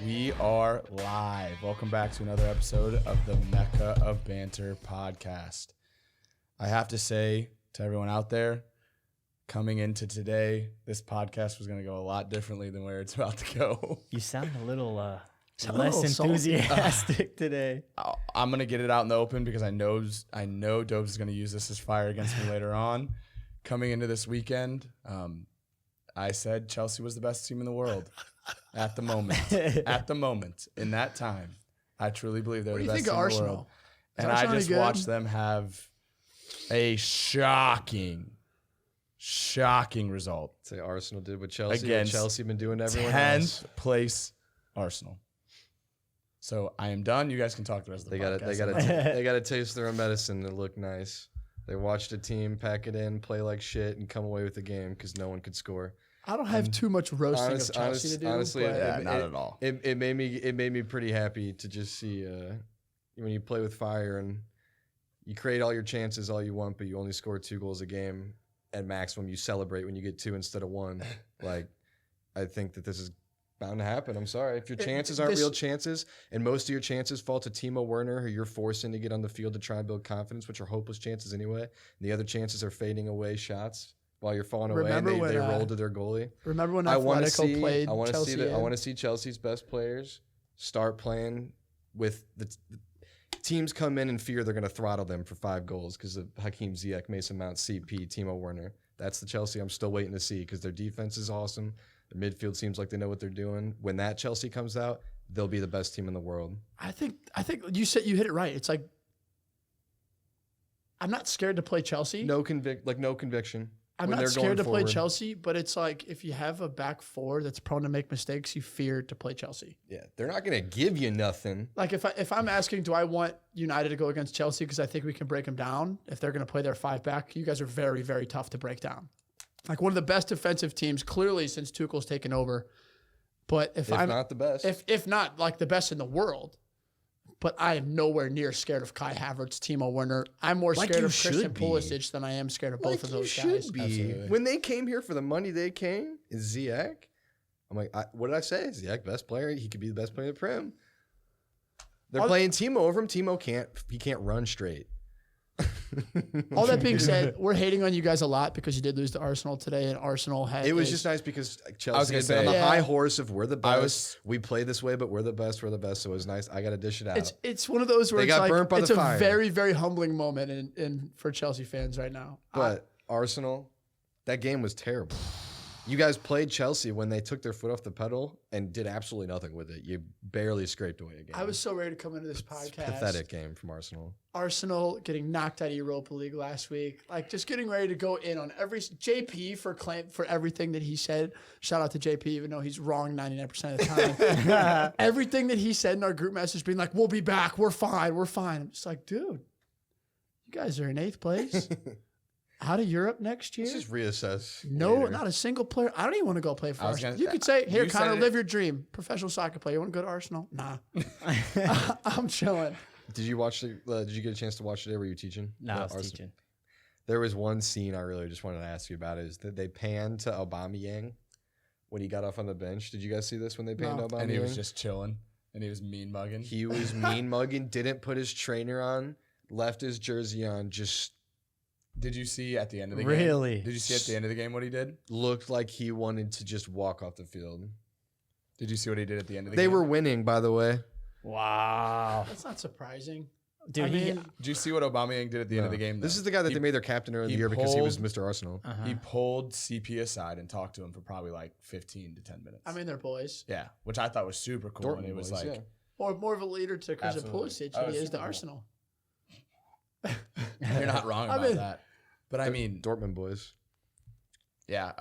We are live. Welcome back to another episode of the Mecca of Banter podcast. I have to say to everyone out there, coming into today, this podcast was going to go a lot differently than where it's about to go. You sound a little less enthusiastic today. I'm going to get it out in the open because I know Dobes is going to use this as fire against me later on. Coming into this weekend, I said Chelsea was the best team in the world. At the moment, in that time, I truly believe they're the best team in the world. And I just watched them have a shocking result. Say Arsenal did what Chelsea. Against Chelsea been doing everyone else. 10th place Arsenal. So I am done. You guys can talk the rest of the podcast. They got to taste their own medicine to look nice. They watched a team pack it in, play like shit, and come away with the game because no one could score. I don't have too much roasting of Chelsea to do. Honestly, not at all. It made me pretty happy to just see when you play with fire and you create all your chances all you want, but you only score 2 goals a game at maximum. You celebrate when you get 2 instead of 1. Like, I think that this is bound to happen. I'm sorry if your chances aren't real chances, and most of your chances fall to Timo Werner, who you're forcing to get on the field to try and build confidence, which are hopeless chances anyway. And the other chances are fading away shots. While you're falling away, and they roll to their goalie. Remember when Atletico played Chelsea? I want to see Chelsea's best players start playing with the teams come in and fear they're going to throttle them for 5 goals because of Hakeem Ziyech, Mason Mount, CP, Timo Werner. That's the Chelsea I'm still waiting to see because their defense is awesome. Their midfield seems like they know what they're doing. When that Chelsea comes out, they'll be the best team in the world. I think you hit it right. It's like I'm not scared to play Chelsea. No conviction. I'm not scared to play Chelsea, but it's like if you have a back four that's prone to make mistakes, you fear to play Chelsea. Yeah, they're not going to give you nothing. Like if I'm asking, do I want United to go against Chelsea because I think we can break them down? If they're going to play their 5 back, you guys are very, very tough to break down. Like one of the best defensive teams, clearly since Tuchel's taken over. But if I'm not the best, if not like the best in the world. But I am nowhere near scared of Kai Havertz, Timo Werner. I'm more scared of Christian Pulisic than I am scared of both of those guys. When they came here for the money they came, is Ziyech. I'm like, what did I say? Ziyech, best player. He could be the best player in the Prem. They're playing Timo over him. Timo can't run straight. All that being said, we're hating on you guys a lot because you did lose to Arsenal today, and Arsenal had. It was just nice because Chelsea has been on the high horse of we're the best. We play this way, but we're the best. We're the best. So it was nice. I got to dish it out. It's one of those where it's fire. A very, very humbling moment in for Chelsea fans right now. But Arsenal, that game was terrible. You guys played Chelsea when they took their foot off the pedal and did absolutely nothing with it. You barely scraped away a game. I was so ready to come into this podcast. Pathetic game from Arsenal. Arsenal getting knocked out of Europa League last week. Like just getting ready to go in on every JP for everything that he said. Shout out to JP, even though he's wrong 99% of the time. Everything that he said in our group message being like, we'll be back. We're fine. We're fine. I'm just like, dude, you guys are in 8th place. Out of Europe next year? Let's just reassess. No, later. not a single player. I don't even want to go play for Arsenal. You could say, here, Connor, live your dream. Professional soccer player. You want to go to Arsenal? Nah. I'm chilling. Did you watch did you get a chance to watch today? Were you teaching? No, I was teaching. There was one scene I really just wanted to ask you about is that they panned to Aubameyang when he got off on the bench. Did you guys see this when they panned Aubameyang? And he was just chilling. And he was mean mugging. He was mean mugging, didn't put his trainer on, left his jersey on, just... Did you see at the end of the game? Really? Did you see at the end of the game what he did? Looked like he wanted to just walk off the field. Did you see what he did at the end of the game? They were winning, by the way. Wow. That's not surprising. Dude, did you see what Aubameyang did at the end of the game? Though? This is the guy that they made their captain earlier in the year because he was Mr. Arsenal. He pulled CP aside and talked to him for probably like 15 to 10 minutes. I mean, they're boys. Yeah, which I thought was super cool. Dortmund and it was boys, like... Or more of a leader to Christian Pulisic than he is to Arsenal. You're not wrong about that. But I mean, Dortmund boys. Yeah.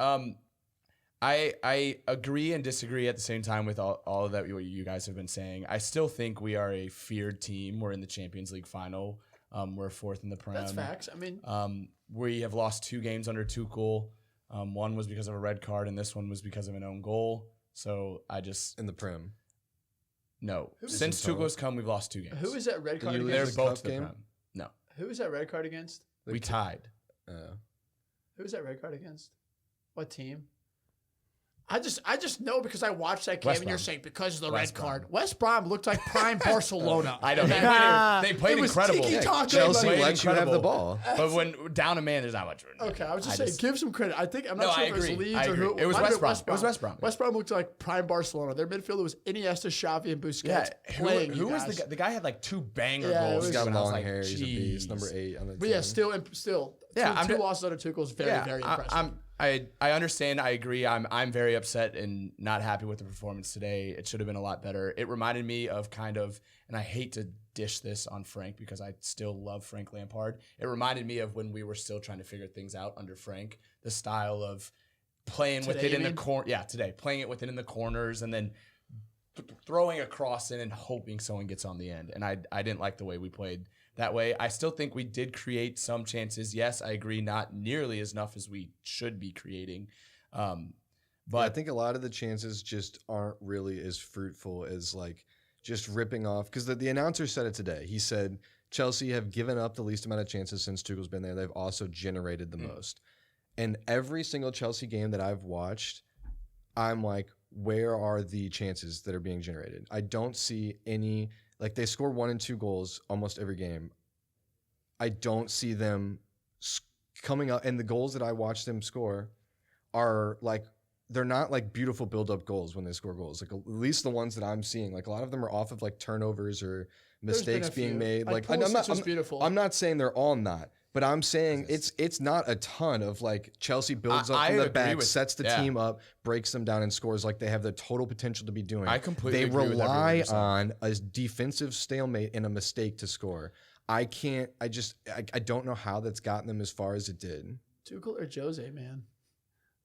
I agree and disagree at the same time with all of that what you guys have been saying. I still think we are a feared team. We're in the Champions League final. We're 4th in the Prem. That's facts. I mean, we have lost 2 games under Tuchel. One was because of a red card, and this one was because of an own goal. So I just in the Prem. No, since Tuchel's come, we've lost 2 games. Who is that red card They're against? both the Prem. No. Who is that red card against? We tied. Who is that red card against? What team? I just know because I watched that game West and you're Brom. saying because of the West red Brom. card. West Brom looked like prime Barcelona. I don't know. And They played it was incredible. tiki-taka. Chelsea played lets you have the incredible. ball. But when down a man, there's not much room. Okay, I was just saying, give some credit. I'm No, not sure I if it was agree. Leeds I or agree. who. It was might have West been Brom. It was West Brom. West Brom looked like prime Barcelona. Their midfielder was Iniesta, Xavi, and Busquets playing. Who you was guys. the guy? The guy had like 2 banger Yeah, it goals. was- He's got and I was long like, hair. He's a beast. "Jeez." Number 8 on the team. But yeah, still, Yeah, two losses under Tuchel is very impressive. I understand. I agree. I'm very upset and not happy with the performance today. It should have been a lot better. It reminded me of and I hate to dish this on Frank because I still love Frank Lampard. It reminded me of when we were still trying to figure things out under Frank, the style of playing Today, with it you in the mean? corner. Yeah, today playing it with it in the corners and then throwing a cross in and hoping someone gets on the end. And I didn't like the way we played that way. I still think we did create some chances. Yes, I agree, not nearly as enough as we should be creating. But I think a lot of the chances just aren't really as fruitful as like just ripping off. Because the announcer said it today. He said Chelsea have given up the least amount of chances since Tuchel's been there. They've also generated the most. And every single Chelsea game that I've watched, I'm like, where are the chances that are being generated? I don't see any. Like, they score 1 and 2 goals almost every game. I don't see them coming up. And the goals that I watch them score are like, they're not like beautiful build-up goals when they score goals. Like, at least the ones that I'm seeing, like a lot of them are off of like turnovers or mistakes being made. Like, beautiful. I'm not saying they're all not, but I'm saying it's not a ton of like Chelsea builds up from the back, sets the team up, breaks them down, and scores like they have the total potential to be doing. I completely They agree with everything rely you're saying. on a defensive stalemate and a mistake to score. I don't know how that's gotten them as far as it did. Tuchel or Jose, man.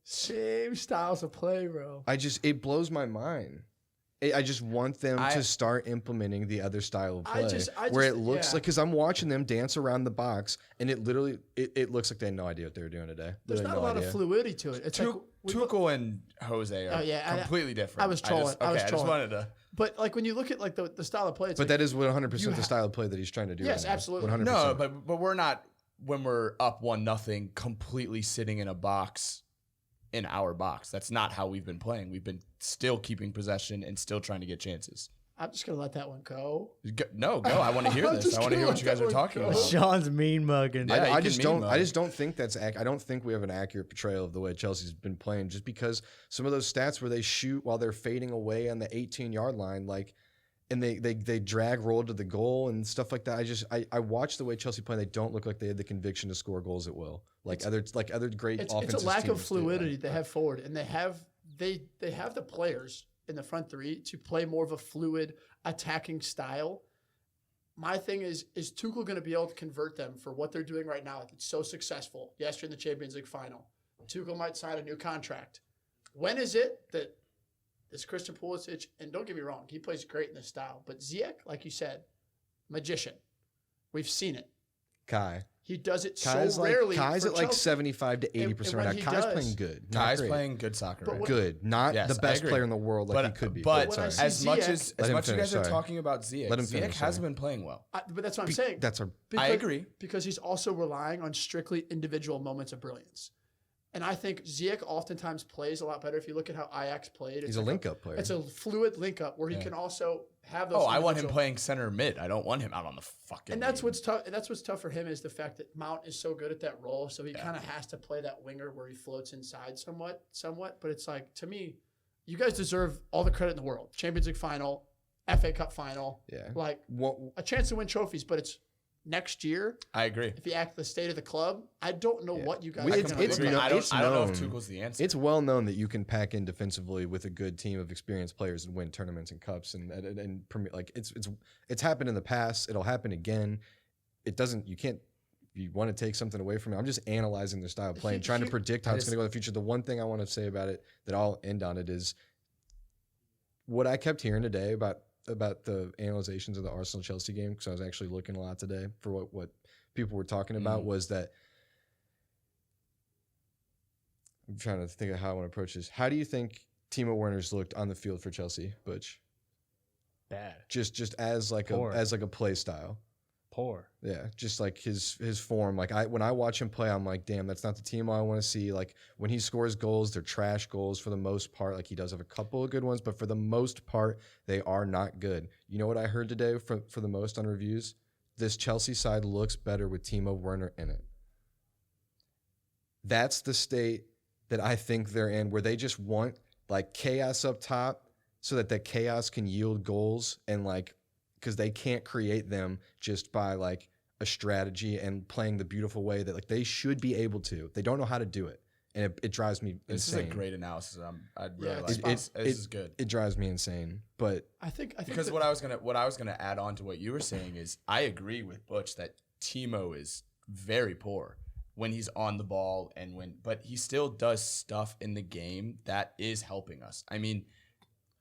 Same styles of play, bro. It blows my mind. I just want them to start implementing the other style of play where it looks like, because I'm watching them dance around the box and it literally, it looks like they had no idea what they were doing today. There's not a lot of fluidity to it. It's Tuchel and Jose are completely different. I was trolling. I just wanted to. But like when you look at like the style of play, it's but that is 100% the style of play that he's trying to do. Yes, right now. absolutely. 100%. No, but we're not, when we're up 1-0, completely sitting in a box. In our box. That's not how we've been playing. We've been still keeping possession and still trying to get chances. I'm just going to let that one go. Go. I want to hear this. I want to hear what you guys are talking about. Sean's mean mugging. Yeah, I just don't think that's I don't think we have an accurate portrayal of the way Chelsea's been playing, just because some of those stats where they shoot while they're fading away on the 18-yard line, like, and they drag roll to the goal and stuff like that. I watch the way Chelsea play. They don't look like they had the conviction to score goals at will, like other great offensive. It's a lack of teams fluidity they have forward, and they have the players in the front three to play more of a fluid attacking style. My thing is Tuchel going to be able to convert them for what they're doing right now? It's so successful. Yes, you're in the Champions League final. Tuchel might sign a new contract. When is it that it's Christian Pulisic, and don't get me wrong, he plays great in this style. But Ziyech, like you said, magician. We've seen it. Kai. He does it Kai's so rarely. Kai's for at like Chelsea. 75 to 80% And right when now. he Kai's does- playing good. Not Kai's great. playing good soccer. But Right? what- Good. Not Yes, the I best agree. player in the world like he could be. But when I see as much Ziyech- as Let him much you finish, guys are sorry. talking about Ziyech, Let him Ziyech finish, hasn't sorry. been playing well. But that's what I'm saying. I agree. Because he's also relying on strictly individual moments of brilliance. And I think Ziyech oftentimes plays a lot better. If you look at how Ajax played, He's a link-up player. It's a fluid link-up where he can also have those. Oh, I want him individual- playing center mid. I don't want him out on the fucking. And that's what's tough. That's what's tough for him is the fact that Mount is so good at that role, so he kind of has to play that winger where he floats inside somewhat. But it's like, to me, you guys deserve all the credit in the world. Champions League final, FA Cup final, like a chance to win trophies. But it's next year. I agree. If you act the state of the club, I don't know what you guys. It's are gonna known. look like. I don't know if Tuchel's the answer. It's well known that you can pack in defensively with a good team of experienced players and win tournaments and cups and premier. Like it's happened in the past. It'll happen again. It doesn't. You can't. If you want to take something away from it, I'm just analyzing their style of play and trying to predict how it's going to go in the future. The one thing I want to say about it that I'll end on it is what I kept hearing today about the analyzations of the Arsenal-Chelsea game, because I was actually looking a lot today for what people were talking about, was that I'm trying to think of how I want to approach this. How do you think Timo Werner's looked on the field for Chelsea, Butch? Bad. Just as like a play style. poor. Yeah, just like his form. Like when I watch him play, I'm like, damn, that's not the team I want to see. Like when he scores goals, they're trash goals for the most part. Like he does have a couple of good ones, but for the most part, they are not good. You know what I heard today for the most on reviews? This Chelsea side looks better with Timo Werner in it. That's the state that I think they're in, where they just want like chaos up top so that that chaos can yield goals, and like, because they can't create them just by like a strategy and playing the beautiful way that like they should be able to. They don't know how to do it, and it drives me This insane. is a great analysis. I'd really Yeah, like this. This is good. It drives me insane. But I think Because that- what I was gonna add on to what you were saying is I agree with Butch that Timo is very poor when he's on the ball but he still does stuff in the game that is helping us. I mean,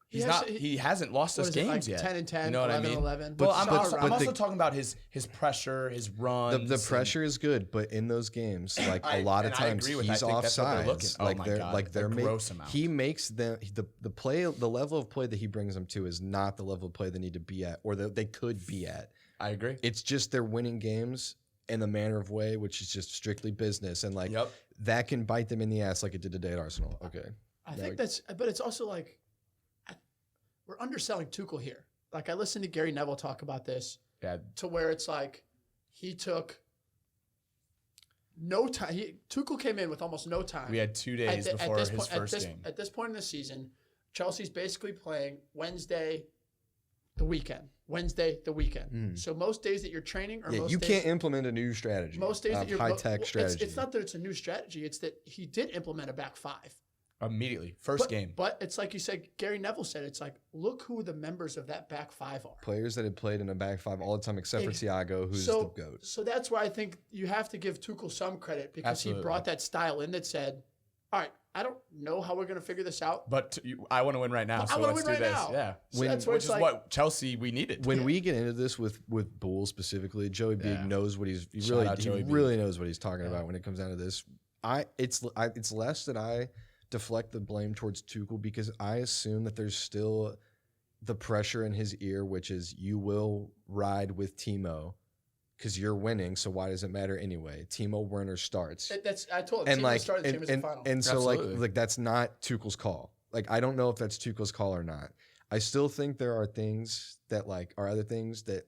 he hasn't lost us games yet. 10 and 10, you know 11 what I mean? 11. Well, I'm but also talking about his pressure, his runs. the pressure is good, but in those games, like a lot of times I he's think that's what they're looking. offsides. Oh Like my they're God, like they're a gross amount. He makes them the level of play that he brings them to is not the level of play they need to be at, or that they could be at. I agree. It's just they're winning games in the manner of way, which is just strictly business, and like Yep. that can bite them in the ass like it did today at Arsenal. Okay, I think but it's also like we're underselling Tuchel here. Like I listened to Gary Neville talk about this Yeah. to where it's like he took no time. Tuchel came in with almost no time. We had 2 days before his first game. At this point in the season, Chelsea's basically playing Wednesday, the weekend. So most days that you're training, or most you days, can't implement a new strategy. most days that you're high tech strategy. It's not that it's a new strategy. It's that he did implement a back five. Immediately. First game. But it's like you said, Gary Neville said, it's like, look who the members of that back five are. Players that had played in a back five all the time, except for Thiago, who's the GOAT. So that's why I think you have to give Tuchel some credit, because Absolutely. he brought that style in that said, all right, I don't know how we're going to figure this out. But I want to win right now, But I so wanna let's win do right this. now. Yeah. So that's where Which it's is like, what Chelsea we needed. When we get into this with Bull specifically, Joey Big Yeah. knows what he Shout out Joey Big. really knows what he's talking about when it comes down to this. It's less that I deflect the blame towards Tuchel, because I assume that there's still the pressure in his ear, which is you will ride with Timo because you're winning. So why does it matter anyway? Timo Werner starts. I told him, And like, started the team as a final. and so Absolutely. like that's not Tuchel's call. Like, I don't know if that's Tuchel's call or not. I still think there are things that like are other things that,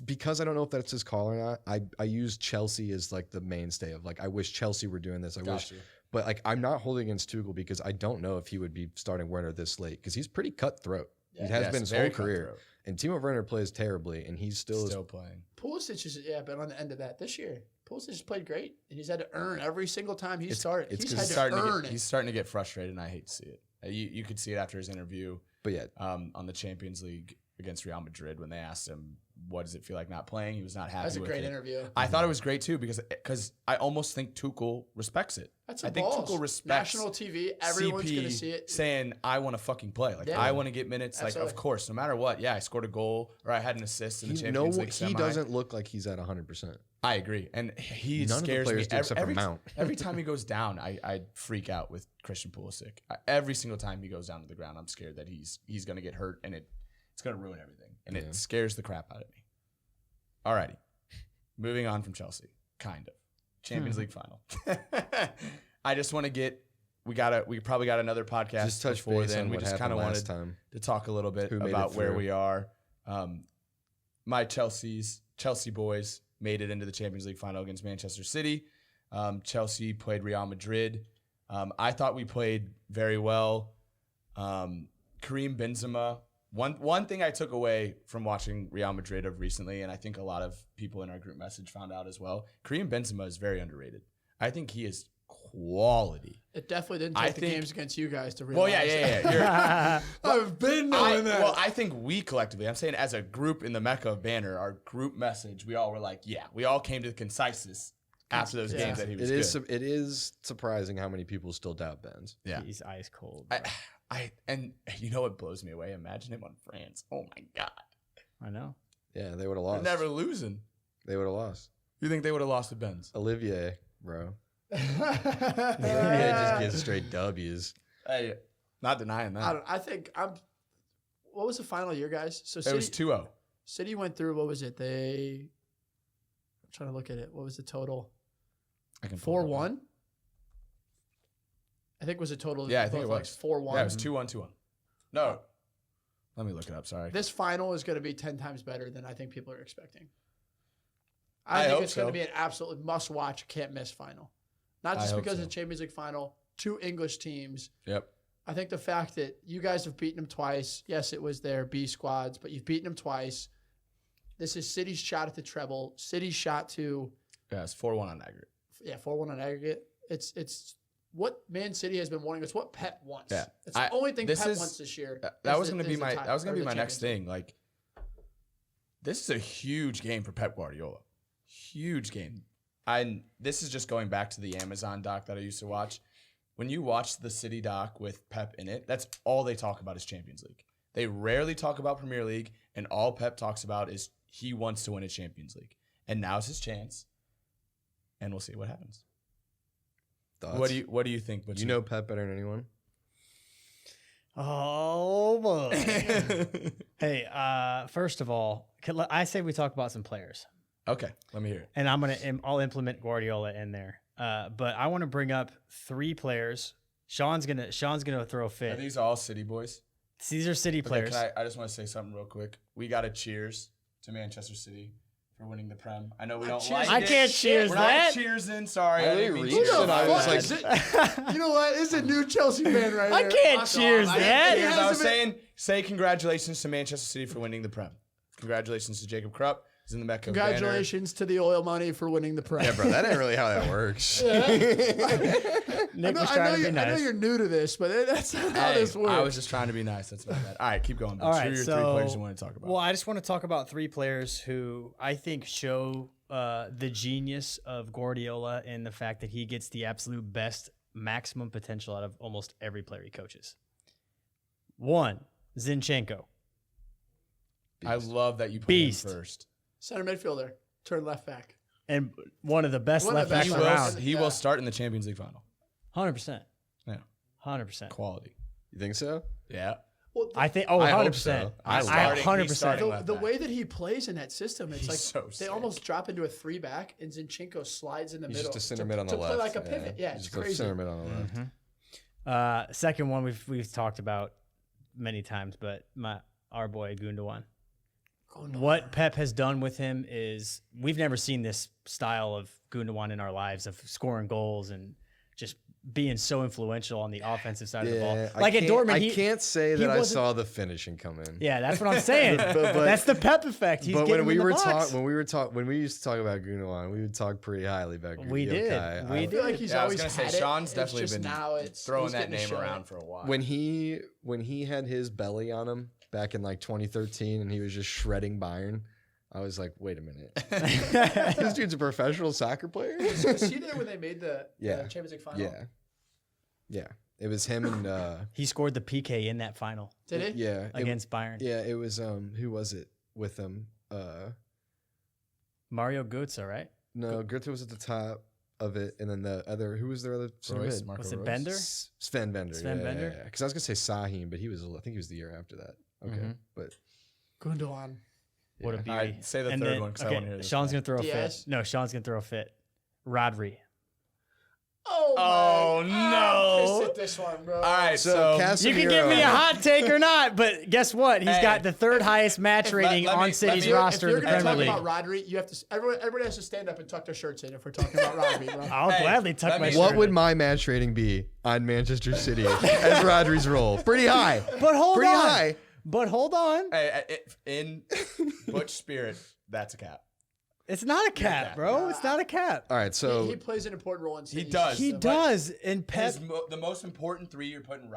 because I don't know if that's his call or not. I use Chelsea as like the mainstay of like, I wish Chelsea were doing this. But like, I'm not holding against Tuchel because I don't know if he would be starting Werner this late, because he's pretty cutthroat. He has been his whole career. And Timo Werner plays terribly, and he's still playing. Pulisic has been on the end of that this year. Pulisic has played great, and he's had to earn every single time he's started. it's He's 'cause had to earn He's it. starting to get frustrated, and I hate to see it. You could see it after his interview. But yeah, On the Champions League against Real Madrid, when they asked him, what does it feel like not playing? He was not happy That's a with great it. interview. I thought it was great too, because I almost think Tuchel respects it. That's I think Tuchel respects national TV. Everyone's CP gonna see it. saying, I want to fucking play. Like, Yeah. I want to get minutes. Like, Absolutely. of course, no matter what. Yeah, I scored a goal or I had an assist in the he Champions League semi. doesn't look like he's at 100%. I agree. And he None of the scares players me. do except for Mount. Every time he goes down, I freak out with Christian Pulisic. Every single time he goes down to the ground, I'm scared that he's going to get hurt, and it's going to ruin everything. And it scares the crap out of me. Alrighty. Moving on from Chelsea. Kind of. Champions League final. I just want to get we probably got another podcast Just touch before base then. on We what just kind happened of last wanted time. to talk a little bit Who made about it where through. we are. My Chelsea boys made it into the Champions League final against Manchester City. Chelsea played Real Madrid. I thought we played very well. Karim Benzema. One thing I took away from watching Real Madrid of recently, and I think a lot of people in our group message found out as well, Karim Benzema is very underrated. I think he is quality. It definitely didn't I take the think- games against you guys to Well, realize. yeah. I've been knowing that. Well, I think we collectively, I'm saying as a group in the Mecca of Banter, our group message, we all were like, yeah, we all came to the consensus after those games that he was good. It is surprising how many people still doubt Benz. Yeah. He's ice cold. bro. And you know what blows me away? Imagine him on France. Oh my God. I know. Yeah, they would have They're lost. never losing. They would have lost. You think they would have lost to Benz? Olivier, bro. Yeah, Yeah, just get straight W's. Hey, not denying that. I think I'm. What was the final year, guys? So It was 2-0. City went through, what was it? I'm trying to look at it. What was the total? I can pull it up. 4-1? I think it was a total. Yeah, I think it was. 4-1. Yeah, it was 2-1, 2-1. No. Let me look it up. Sorry. This final is going to be 10 times better than I think people are expecting. I hope think it's going so. to be an absolute must-watch, can't-miss final. Not just hope because so. it's a Champions League final, 2 English teams. Yep. I think the fact that you guys have beaten them twice, yes, it was their B squads, but you've beaten them twice. This is City's shot at the treble. City's shot to, Yeah, it's 4-1 on aggregate. 4-1 on aggregate. It's what Man City has been wanting. It's what Pep wants. Yeah. It's the only thing Pep is- wants this year. That was going to be my next thing. Like, this is a huge game for Pep Guardiola. Huge game. This is just going back to the Amazon doc that I used to watch. When you watch the City doc with Pep in it, that's all they talk about is Champions League. They rarely talk about Premier League, and all Pep talks about is he wants to win a Champions League. And now's his chance, and we'll see what happens. Thoughts? What do you think? Butch? You know Pep better than anyone. Oh boy. Hey, first of all, I say we talk about some players, Okay, let me hear it. and I'll implement Guardiola in there. But I want to bring up 3 players. Sean's gonna throw a Are fit. these all City boys? These are City Okay, players. I just want to say something real quick. We got to cheers to Manchester City for winning the Prem. I know we don't like I it. can't cheers We're that. not cheersing. Sorry. I I didn't mean read cheers. it and I was Fuck like- is it? You know what? This is a new Chelsea fan right I here. can't Fuck cheers off. that. He Cheers. I was hasn't been- saying, say congratulations to Manchester City for winning the Prem. Congratulations to Jacob Krupp. He's in the Mecca of Banter. Congratulations to the oil money for winning the Prem. Yeah, bro, that ain't really how that works. Nick was trying to be I know nice. you're new to this, but that's not how Hey, this works. I was just trying to be nice. That's not bad. All right, keep going. All Who right, are your so 3 players you want to talk about? Well, I just want to talk about 3 players who I think show the genius of Guardiola in the fact that he gets the absolute best maximum potential out of almost every player he coaches. 1, Zinchenko. I love that you put Beast. him first. Center midfielder, turn left back. And one of the best One left of the backs best around. He Yeah. will start in the Champions League final. 100%. Yeah. 100%. Quality. You think so? Yeah. Well, I think, I hope 100%. so. I He's starting 100%. left the back. way that he plays in that system, it's He's like so they sick. almost drop into a 3-back, and Zinchenko slides in the He's middle. just a center to, mid on the to left. play like a pivot. Yeah, He's it's just a crazy. center mid on the left. Second one we've talked about many times, but our boy Gundogan. What Pep has done with him is we've never seen this style of Gundogan in our lives, of scoring goals and just being so influential on the offensive side of the ball. I Like at can't- Dortmund, I he can't say he that I wasn't- saw the finishing come in. Yeah, that's what I'm saying. But- that's the Pep effect. He's But getting when in we the were box. when we used to talk about Gundogan, we would talk pretty highly about Gundogan. We did. We I feel like he's Yeah, I was always gonna say had it. Sean's It's definitely just been now it's throwing he's that getting to name show around it. for a while. When he had his belly on him back in like 2013 and he was just shredding Bayern, I was like, wait a minute. This dude's a professional soccer player? Was he there when they made the Champions League final? Yeah. Yeah. It was him and He scored the PK in that final Did he? yeah. against Bayern. Yeah, it was who was it with him? Mario Götze, right? No, Goethe was at the top of it, and then the other who was their other center Royce, mid? Marco Was it Royce. Bender? Sven Bender. Sven Bender? Yeah. Because I was gonna say Sahin, but I think he was the year after that. Okay, Mhm. but Gundogan. What a yeah. beauty. All right, say the And third then- one because I okay, want to hear this. Sean's one. gonna throw a Diaz? fit. No, Sean's gonna throw a fit. Rodri. Oh, Oh, man. no. I'm pissed at this one, bro. All right, So so You Casemiro, can give me a hot take or not, but guess what? He's Hey. got the 3rd highest match rating let on me- City's let me- roster if in you're the gonna Premier talk League. about Rodri, you have to. Everybody has to stand up and tuck their shirts in if we're talking about Rodri, bro. I'll Hey, gladly tuck let my me- shirt. what would in. my match rating be on Manchester City as Rodri's role? Pretty high. But hold Pretty on. high. But hold on. hey, in Butch spirit, that's a cap. It's not a cap, cap. bro. It's not a cap. All right, so he plays an important role in City's does. He system. does. And Pep. The most important 3 you're putting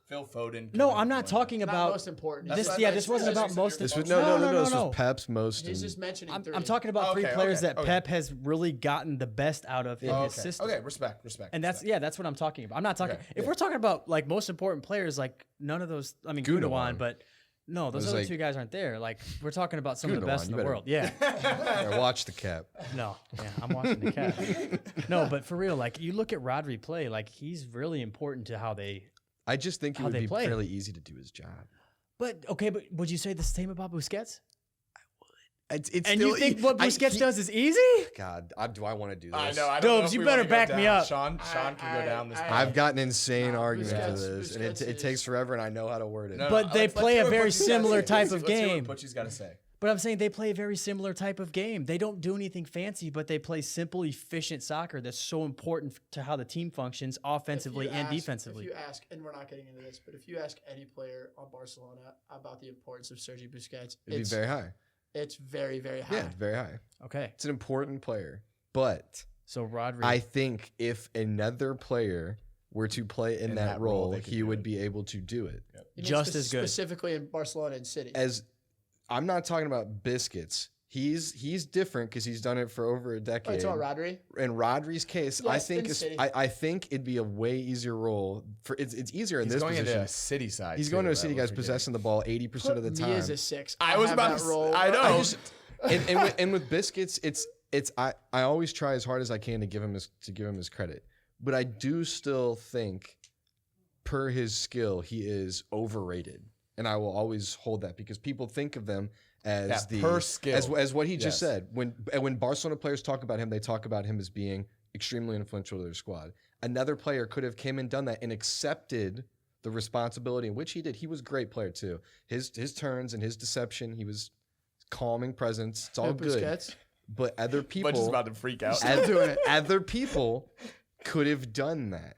Phil Foden. No, can I'm not win talking Not about. most important. This, That's yeah, what this I- wasn't that's about what most. you're- this was No, this was Pep's most. He's just mentioning I'm 3. talking about 3 Okay, players okay, that okay. Pep has really gotten the best out of in his Okay, system. okay, respect. And that's that's what I'm talking about. I'm not talking. Okay, If yeah. we're talking about like most important players, like none of those. I mean, Gundogan, Gundogan. but no, those was other like- 2 guys aren't there. Like we're talking about some of the Gundogan, best in you the better- world. Yeah. Yeah, watch the cap. No. Yeah, I'm watching the cat. No, but for real, like you look at Rodri play, like he's really important to how they. I just think it How would they be play. fairly easy to do his job. But would you say the same about Busquets? It's And still, you think what Busquets does is easy? God, do I want to do this? I know. I don't know Dobes, if you we better wanna go back me down. up. Sean can go down this. I've got an insane argument for Busquets- this, and Busquets it takes forever, and I know how to word it. No, But they let's play hear a what very Butchie's gotta similar say. type of Let's hear game. what Butchie's got to say. But I'm saying they play a very similar type of game. They don't do anything fancy, but they play simple, efficient soccer that's so important to how the team functions offensively and defensively. If you ask, and we're not getting into this, but if you ask any player on Barcelona about the importance of Sergio Busquets, It'd be very high. it's very, very high. Yeah, it's very high. Okay. It's an important player, but So Rodri. I think if another player were to play in that role, they could he do would it. be able to do it. You mean just as good. Specifically in Barcelona and City. As I'm not talking about Biscuits. He's different because he's done it for over a decade. Oh, it's all Rodri. In Rodri's case, Yes, in City. I think it'd be a way easier role for it's easier in He's this going position. into a City side. He's going to a City guy's possessing the ball 80% of the Put time. me as a 6. I was have about that to. role. I know. and with Biscuits, I always try as hard as I can to give him his credit, but I do still think, per his skill, he is overrated, and I will always hold that because people think of them as per skill. as what he just Yes. said. When Barcelona players talk about him, they talk about him as being extremely influential to their squad. Another player could have came and done that and accepted the responsibility, in which he did. He was a great player too. His turns and his deception, he was calming presence. It's all good. Busquets. But other people, Butchie's about to freak out. Still doing it. other people could have done that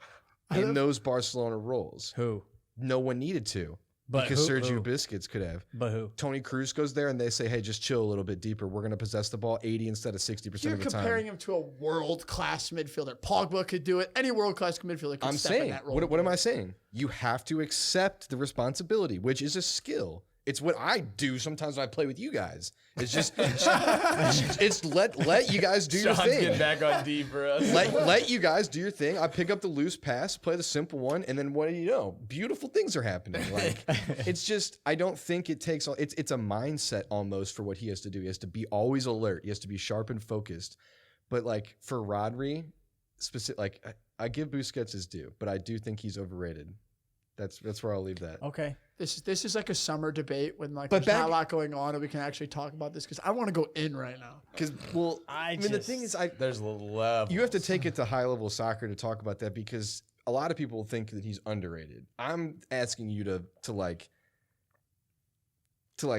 in those Barcelona roles. Who? No one needed to, But because who- Sergio who? Busquets could have. But who? Tony Cruz goes there and they say, "Hey, just chill a little bit deeper. We're going to possess the ball 80 instead of 60% You're of the time." comparing him to a world-class midfielder. Pogba could do it. Any world-class midfielder could I'm step in saying, that role. what am I saying? You have to accept the responsibility, which is a skill. It's what I do sometimes when I play with you guys. It's just, it's let you guys do your Sean's thing. getting back on D for us. Let you guys do your thing. I pick up the loose pass, play the simple one, and then what do you know? Beautiful things are happening. Like it's just, I don't think it takes. It's a mindset almost for what he has to do. He has to be always alert. He has to be sharp and focused. But like for Rodri, I give Busquets his due, but I do think he's overrated. That's where I'll leave that. Okay. This is like a summer debate when But there's not back- a lot going on and we can actually talk about this because I want to go in right now. Because I mean the thing is, There's levels. you have to take it to high level soccer to talk about that because a lot of people think that he's underrated. I'm asking you to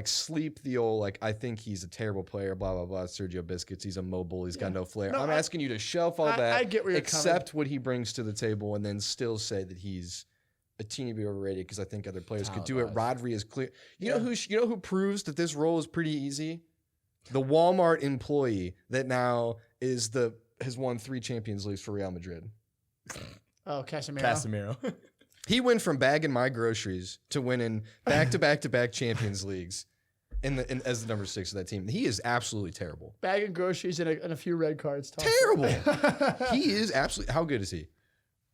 sleep the old I think he's a terrible player, blah blah blah. Sergio Busquets, he's immobile, he's got no flair. No, I'm asking you to shelf all that, I get where you're accept what he brings to the table, and then still say that he's a teeny bit overrated because I think other players could do it. Rodri is clear. You know who proves that this role is pretty easy? The Walmart employee that now has won 3 Champions Leagues for Real Madrid. Oh, Casemiro. Casemiro. He went from bagging my groceries to winning back-to-back Champions Leagues as the number 6 of that team. He is absolutely terrible. Bagging groceries and a few red cards. Terrible. He is absolutely. How good is he?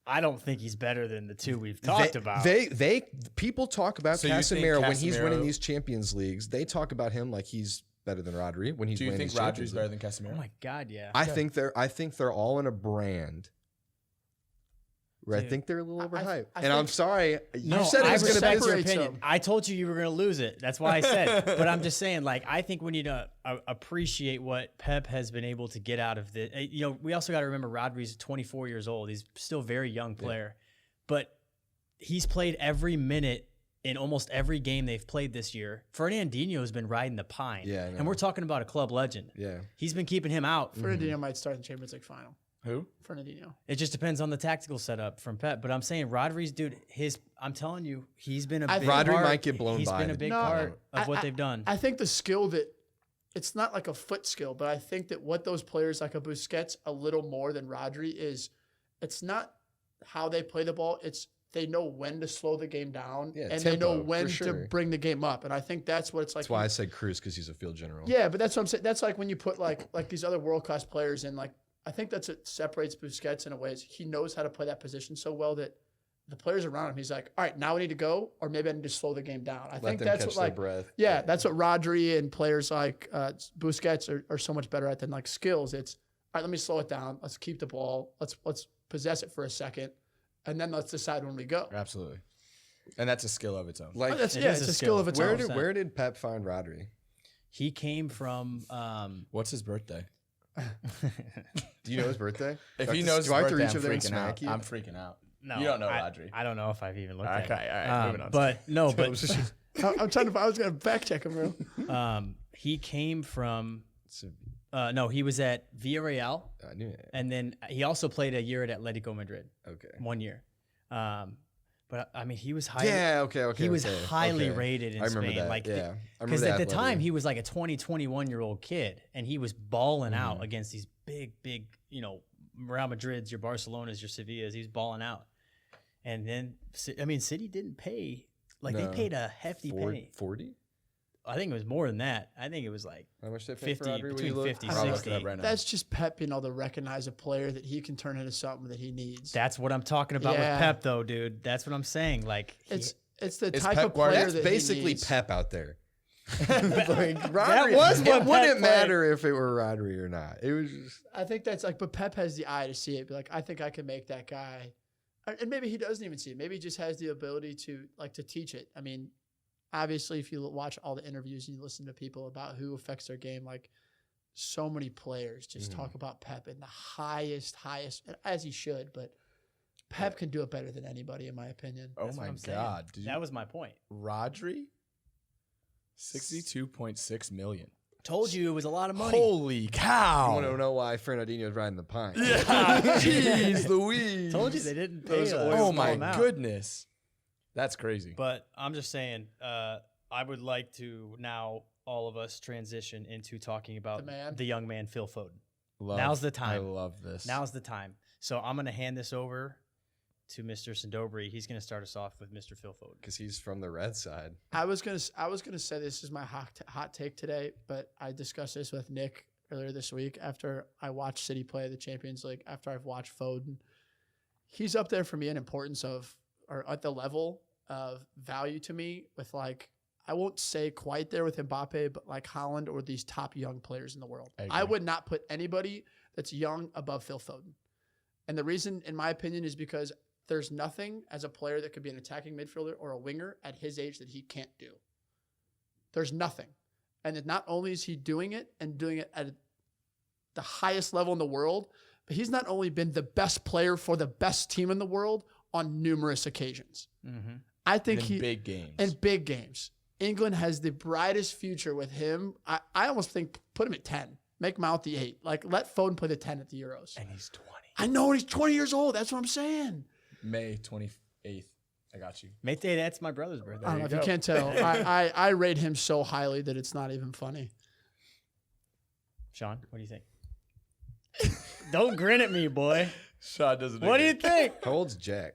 I don't think he's better than the two we've talked about. People talk about So you think Casemiro when he's Casemiro- winning these Champions Leagues. They talk about him like he's better than Rodri when he's Do you winning think these Champions Rodri's better Leagues. than Casemiro? Oh my God, yeah. I think they're all in a brand where I Dude. think they're a little overhyped. I and I'm think- sorry, No, you said it I was going to respect be. your separates opinion. them. I told you were going to lose it. That's why I said. But I'm just saying, I think we need to appreciate what Pep has been able to get out of this. We also got to remember Rodri's 24 years old. He's still a very young player, but he's played every minute in almost every game they've played this year. Fernandinho has been riding the pine. Yeah, I know. And we're talking about a club legend. Yeah. He's been keeping him out. Fernandinho might start in the Champions League final. Who? Fernandinho. It just depends on the tactical setup from Pep. But I'm saying Rodri's I'm telling you, he's been a big Rodri part. might get blown He's by been a the- big No, part of what they've done. I think the skill that it's not like a foot skill, but I think that what those players like a Busquets a little more than Rodri is, it's not how they play the ball. It's they know when to slow the game down and they know tempo, when for sure. to bring the game up. And I think that's what it's like. That's why I said Cruz because he's a field general. Yeah, but that's what I'm saying. That's like when you put like these other world class players in. I think that's what separates Busquets in a way. Is he knows how to play that position so well that the players around him, he's like, all right, now we need to go, or maybe I need to slow the game down. I think them that's catch what their breath. Yeah, that's what Rodri and players like Busquets are so much better at than skills. It's all right, let me slow it down. Let's keep the ball. Let's possess it for a second, and then let's decide when we go. Absolutely. And that's a skill of its own. Like, It it's is a skill of its where own. did Pep find Rodri? He came from. What's his birthday? Do you know his birthday? If Do I he have to- knows do I have to his reach birthday, over there I'm and freaking smack out. you? I'm freaking out. No, You don't know Rodri. I don't know if I've even looked at it. Okay, all right, moving on. But no, but I'm trying to. I was gonna fact check him, bro. he came from. So, No, he was at Villarreal, I knew it. and then he also played a year at Atletico Madrid. Okay. 1 year. But I mean, he was highly. Yeah. Okay. He was highly rated in I remember Spain. that. Like, yeah. I remember because that at the Atleti. time he was like a 21-year-old kid, and he was balling out against these big, Real Madrids, your Barcelonas, your Sevillas. He was balling out, and then I mean, City didn't pay. Like they No. paid a hefty penny. 40? I think it was more than that. I think it was like How much they pay 50, for Rodri? Will between you look? 50, I'll look 60. it up right now. That's just Pep being able to recognize a player that he can turn into something that he needs. That's what I'm talking about Yeah. with Pep, though, dude. That's what I'm saying. Like It's the Is type Pep of player Guardiola- that That's basically he needs. Pep out there. Like, Rodri, was what it wouldn't Pep matter if it were Rodri or not. It was just I think that's like, but Pep has the eye to see it. Be like, I think I can make that guy, and maybe he doesn't even see it. Maybe he just has the ability to teach it. I mean, obviously, if you watch all the interviews and you listen to people about who affects their game, like so many players just talk about Pep in the highest, as he should. But Pep can do it better than anybody, in my opinion. Oh That's what my I'm saying. God. Did you, That was my point. Rodri? 62.6 million. Told you it was a lot of money. Holy I cow. want to know why Fernandinho's riding the pine. Yeah, jeez Louise. Told you they didn't pay Those a oil- Oh small my amount. goodness. That's crazy. But I'm just saying, I would like to now all of us transition into talking about The man. the young man, Phil Foden. Love- Now's the time. I love this. Now's the time. So I'm going to hand this over to Mr. Sandobri. He's going to start us off with Mr. Phil Foden. Because he's from the red side. I was gonna say this is my hot take today, but I discussed this with Nick earlier this week after I watched City play the Champions League. After I've watched Foden, he's up there for me in importance of, or at the level of value to me with, like, I won't say quite there with Mbappe, but like Haaland or these top young players in the world. I I agree. would not put anybody that's young above Phil Foden. And the reason, in my opinion, is because there's nothing as a player that could be an attacking midfielder or a winger at his age that he can't do. There's nothing. And that not only is he doing it and doing it at the highest level in the world, but he's not only been the best player for the best team in the world on numerous occasions. Mm-hmm. I think in big games. in big games. England has the brightest future with him. I almost think put him at 10. Make him out the 8. Like, let Foden play the 10 at the Euros. And he's 20. I know he's 20 years old. That's what I'm saying. May 28th. I got you. Mate, that's my brother's birthday. I don't know if you you go. can't tell. I rate him so highly that it's not even funny. Sean, what do you think? Don't grin at me, boy. Sean doesn't What do you think? How old's Jack?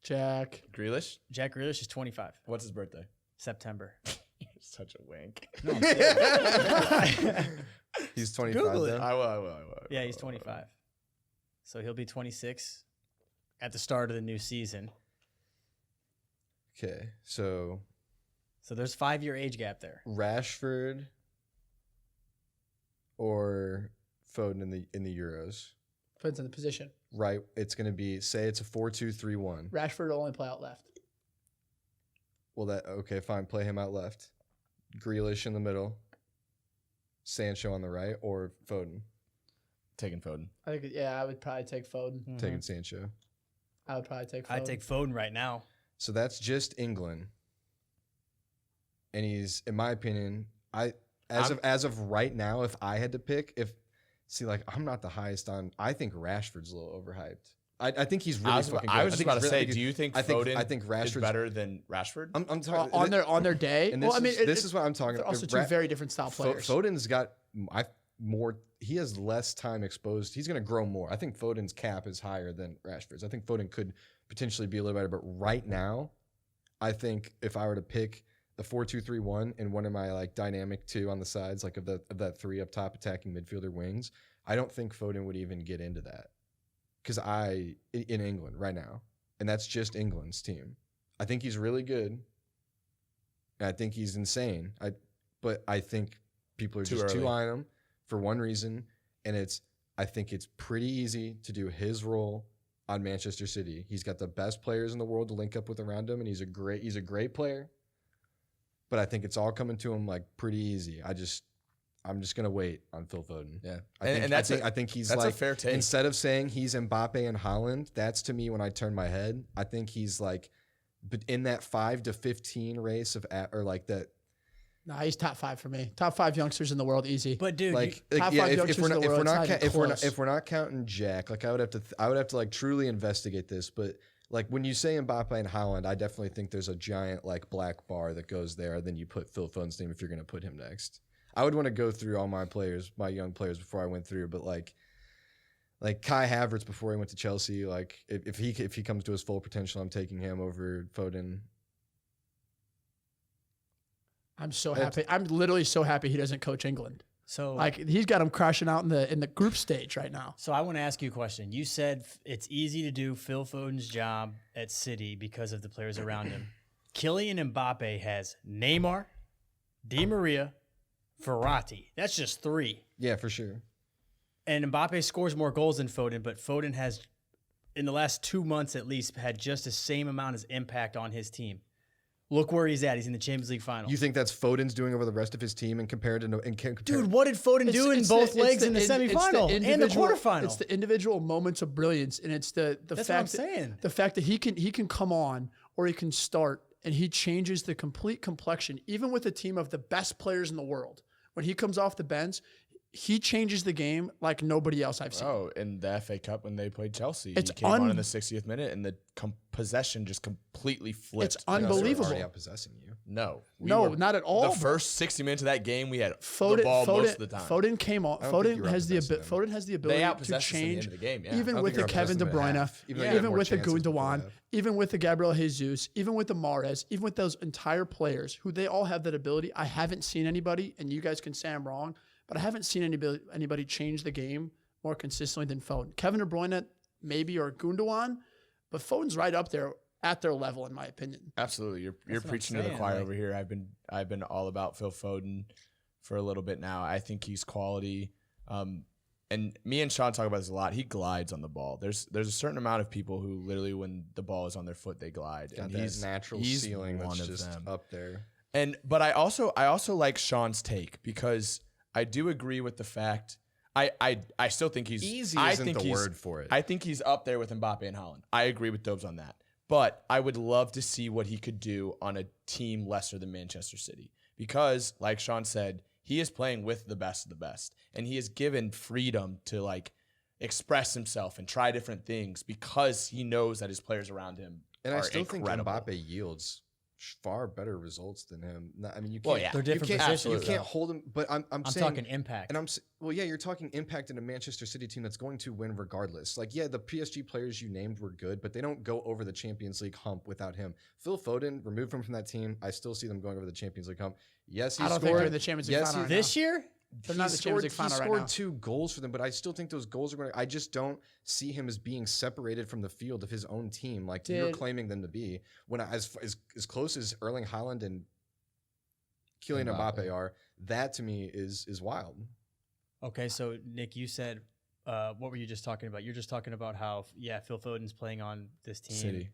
Jack. Grealish? Jack Grealish is 25, What's his birthday? September. Such a wink. He's 25 Google it. then? I will. Yeah, he's 25. So he'll be 26 at the start of the new season. Okay, so So there's 5-year age gap there. Rashford or Foden in the Euros, Depends on the position. right? It's going to be, say it's a 4-2-3-1. Rashford will only play out left. Well, okay, fine. Play him out left. Grealish in the middle. Sancho on the right, or Foden. Taking Foden. I think, I would probably take Foden. Mm-hmm. Taking Sancho. I would probably take Foden. I'd take Foden right now. So that's just England. And he's, in my opinion, as of right now, if I had to pick, I'm not the highest on. I think Rashford's a little overhyped. I think he's really fucking good. I was think about to he's say, really- do you think I think Foden Rashford's is better than Rashford? I'm talking on their day. And Well, I mean, this is what I'm talking they're about. also two very different style players. Foden's got more. He has less time exposed. He's going to grow more. I think Foden's cap is higher than Rashford's. I think Foden could potentially be a little better, but right now, I think if I were to pick the 4-2-3-1 and one of my like dynamic 2 on the sides, like of that 3 up top attacking midfielder wings, I don't think Foden would even get into that because in England right now, and that's just England's team. I think he's really good. And I think he's insane. But I think people are Too just too early. high on him for one reason, and I think it's pretty easy to do his role on Manchester City. He's got the best players in the world to link up with around him, and he's a great player. But I think it's all coming to him like pretty easy. I'm just gonna wait on Phil Foden. Yeah, I think he's that's like a fair take. Instead of saying he's Mbappe and Haaland, that's to me when I turn my head. I think he's like, but in that 5 to 15 race or like that. Nah, he's top 5 for me. Top 5 youngsters in the world, easy. But dude, top 5 youngsters in the world, if we're not counting Jack, like I would have to like truly investigate this. But like when you say Mbappe and Haaland, I definitely think there's a giant like black bar that goes there. Then you put Phil Foden's name if you're going to put him next. I would want to go through all my young players before I went through, but like Kai Havertz before he went to Chelsea, like if he comes to his full potential, I'm taking him over Foden. I'm so happy. I'm literally so happy he doesn't coach England. So like he's got him crashing out in the group stage right now. So I want to ask you a question. You said it's easy to do Phil Foden's job at City because of the players around him. Kylian Mbappe has Neymar, Di Maria, Verratti. That's just 3. Yeah, for sure. And Mbappe scores more goals than Foden, but Foden has, in the last 2 months at least, had just the same amount of impact on his team. Look where he's at. He's in the Champions League final. You think that's Foden's doing over the rest of his team and compared to Dude, what did Foden do in both legs in the semifinal and the quarterfinal? It's the individual moments of brilliance, and it's the That's fact what I'm saying. The fact that he can come on or he can start and he changes the complete complexion, even with a team of the best players in the world. When he comes off the bench, he changes the game like nobody else I've seen. Oh, in the FA Cup when they played Chelsea, It's he came on in the 60th minute, and the possession just completely flipped. It's unbelievable. Already out possessing you. No, not at all. The first 60 minutes of that game, we had Foden, the ball most of the time. Foden came on. Foden has the ability to to change. the game, yeah. Even with the Kevin De Bruyne, even with the Gundogan, even with the Gabriel Jesus, even with the Mahrez, even with those entire players who they all have that ability. I haven't seen anybody, and you guys can say I'm wrong, but I haven't seen anybody change the game more consistently than Foden. Kevin De Bruyne, maybe, or Gundogan, but Foden's right up there at their level, in my opinion. Absolutely, you're preaching to the choir over here. I've been all about Phil Foden for a little bit now. I think he's quality, and me and Sean talk about this a lot. He glides on the ball. There's a certain amount of people who literally, when the ball is on their foot, they glide. Got and that he's natural he's ceiling one that's of just them. up there. But I also like Sean's take, because I do agree with the fact. I still think he's easy. Isn't the word for it? I think he's up there with Mbappe and Haaland. I agree with Dobes on that. But I would love to see what he could do on a team lesser than Manchester City, because, like Sean said, he is playing with the best of the best, and he is given freedom to like express himself and try different things because he knows that his players around him and are I still incredible. think Mbappe yields far better results than him. I mean, you can't. Well, yeah. They're different positions. You can't hold him. But I'm saying, talking impact. And you're talking impact in a Manchester City team that's going to win regardless. Like, yeah, the PSG players you named were good, but they don't go over the Champions League hump without him. Phil Foden, remove him from that team, I still see them going over the Champions League hump. Yes, he I don't scored. think they're in the Champions League final right This now. year? They're not in the Champions League final He right scored now. 2 goals for them, but I still think those goals are going to. I just don't see him as being separated from the field of his own team, like you're claiming them to be. When as close as Erling Haaland and Kylian Mbappe are, that to me is wild. Okay, so Nick, you said, what were you just talking about? You're just talking about how, Phil Foden's playing on this team. City.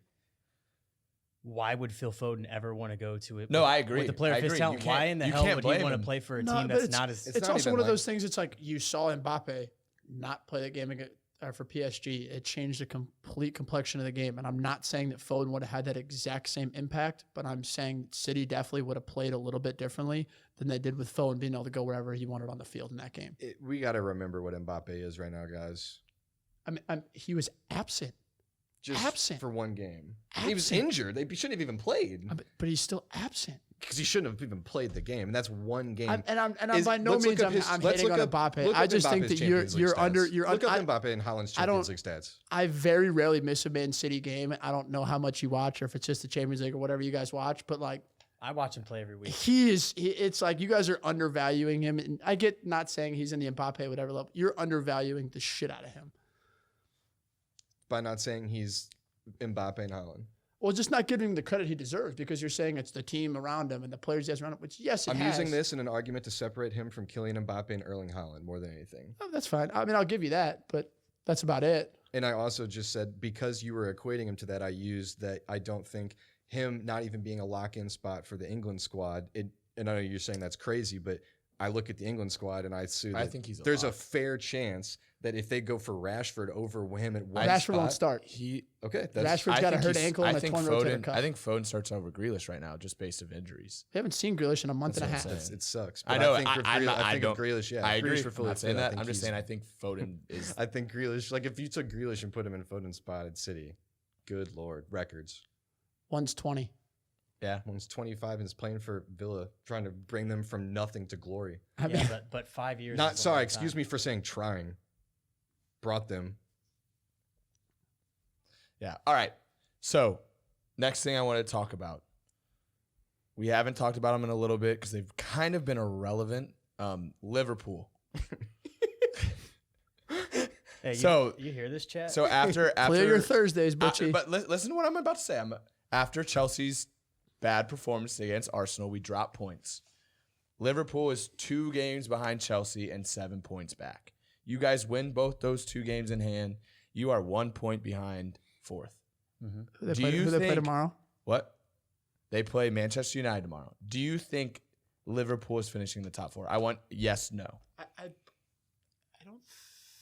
Why would Phil Foden ever want to go to it? No, I agree. With the player I of his agree. talent, why in the hell would he want to play for a team but that's not as... It's not also even one of like- those things. It's like you saw Mbappe not play the game for PSG. It changed the complete complexion of the game. And I'm not saying that Foden would have had that exact same impact, but I'm saying City definitely would have played a little bit differently than they did with Foden being able to go wherever he wanted on the field in that game. We got to remember what Mbappe is right now, guys. I mean, he was absent. Just Absent. for one game. He was Absent. injured. He shouldn't have even played But he's still absent. because he shouldn't have even played the game. And that's one game. I'm by no means I'm hating on Mbappe. I just think that you're under. Look up Mbappe and Haaland's Champions League stats. I very rarely miss a Man City game. I don't know how much you watch, or if it's just the Champions League or whatever you guys watch. But like, I watch him play every week. it's like you guys are undervaluing him. And I get not saying he's in the Mbappe whatever level. You're undervaluing the shit out of him By not saying he's Mbappe and Haaland. Well, just not giving him the credit he deserves, because you're saying it's the team around him and the players he has around him, which, yes, I'm using this in an argument to separate him from Kylian Mbappe and Erling Haaland more than anything. Oh, that's fine. I mean, I'll give you that, but that's about it. And I also just said, because you were equating him to that, I used that I don't think him not even being a lock-in spot for the England squad, and I know you're saying that's crazy, but I look at the England squad and I see that think he's there's a lock. fair chance that if they go for Rashford over him at one Rashford spot, won't start. Okay, Rashford's got a hurt ankle and a torn rotator cuff. I think Foden starts over Grealish right now, just based of injuries. We haven't seen Grealish in a month That's and a what I'm half. saying. It sucks. I But know. I think I don't. of Grealish. Yeah, I agree. Grealish for I'm fully not saying fit, I that. think I'm just he's- saying I think Foden is. I think Grealish. Like if you took Grealish and put him in Foden's spot at City, good lord, records. One's 20. Yeah. One's 25 and is playing for Villa, trying to bring them from nothing to glory. I mean, Yeah, but 5 years. Not sorry, excuse me for saying trying. Brought them. Yeah. All right. So, next thing I want to talk about. We haven't talked about them in a little bit because they've kind of been irrelevant. Liverpool. Hey, So- you hear this chat? So after clear your Thursdays, Butchie. but listen to what I'm about to say. After Chelsea's bad performance against Arsenal, we dropped points. Liverpool is 2 games behind Chelsea and 7 points back. You guys win both those 2 games in hand. You are 1 point behind 4th. Who do they play, you who they play think- tomorrow? What? They play Manchester United tomorrow. Do you think Liverpool is finishing the top 4? I want yes, no. I don't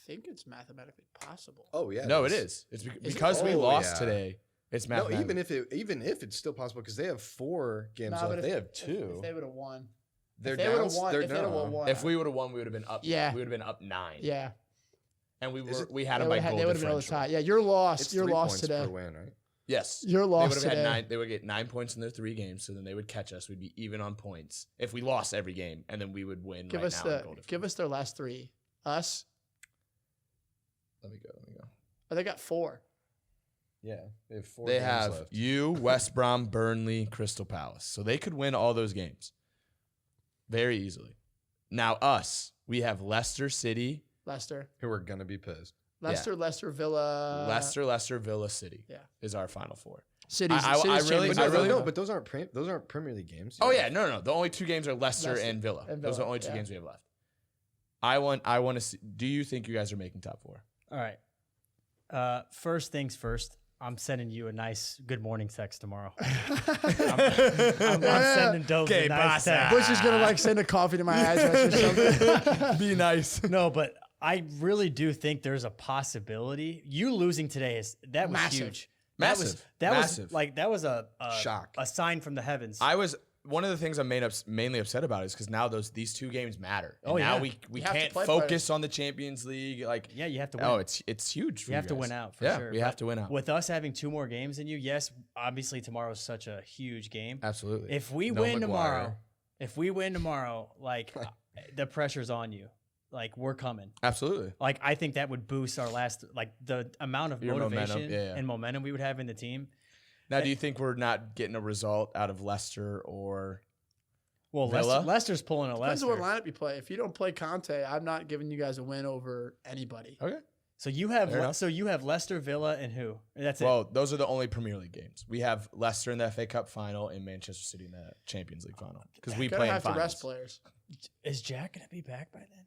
think it's mathematically possible. Oh yeah. No, it is. It's because we Oh, lost yeah. today. It's No, mathematical. even if it's still possible because they have 4 games Nah, left. but They have if 2. they would have won. They're if they down. would've won- They're if they would've down. won- If we would have won, we would have been up. Yeah. We would have been up 9. Yeah. And we Is were it- we had They them by would have goal been able to differential. tie. Yeah, you're lost. It's You're 3 lost points today. per win, right? Yes. You're They would lost have today. had 9. They would get 9 points in their 3 games, so then they would catch us. We'd be even on points if we lost every game, and then we would win. Give right us now in the goal give us their last 3. Us. Let me go. Oh, they got 4. Yeah, they have 4 They games have left. you, West Brom, Burnley, Crystal Palace, so they could win all those games very easily. Now us, we have Leicester City, Leicester. who are gonna be pissed. Leicester, Villa. Leicester, Villa, City. Yeah. Is our final 4. Cities. I Cities really- Champions I League. really- no, but those aren't Premier League games. Oh yeah, no. The only 2 games are Leicester Leicester and Villa. and Those are the Villa, only 2 yeah. games we have left. I want to see. Do you think you guys are making top 4? All right. First things first. I'm sending you a nice good morning text tomorrow. I'm sending Dove Okay, a nice bossa. text. Bush is gonna like send a coffee to my address or something. Be nice. No, but I really do think there's a possibility. You losing today was Massive. huge. Massive. That Massive. was like that was a Shock. a sign from the heavens. One of the things I'm mainly upset about is because now these 2 games matter. And Oh, now yeah. we You have to can't play focus on the Champions League. Like yeah, you have to win. oh, it's huge. For you have to guys. win out for yeah, sure. we have to win out. With us having 2 more games than you, yes, obviously tomorrow's such a huge game. Absolutely. If we No win Maguire. tomorrow, like the pressure's on you. Like we're coming. Absolutely. Like I think that would boost our the amount of Your momentum, motivation yeah. and momentum we would have in the team. Now, do you think we're not getting a result out of Leicester or? Well, Villa? Leicester's pulling a Depends Leicester. on what lineup you play. If you don't play Conte, I'm not giving you guys a win over anybody. Okay. So you have Fair enough. Leicester, Villa, and who? That's it. Well, those are the only Premier League games. We have Leicester in the FA Cup final and Manchester City in the Champions League final because we Gonna play in have to finals. rest players. Is Jack gonna be back by then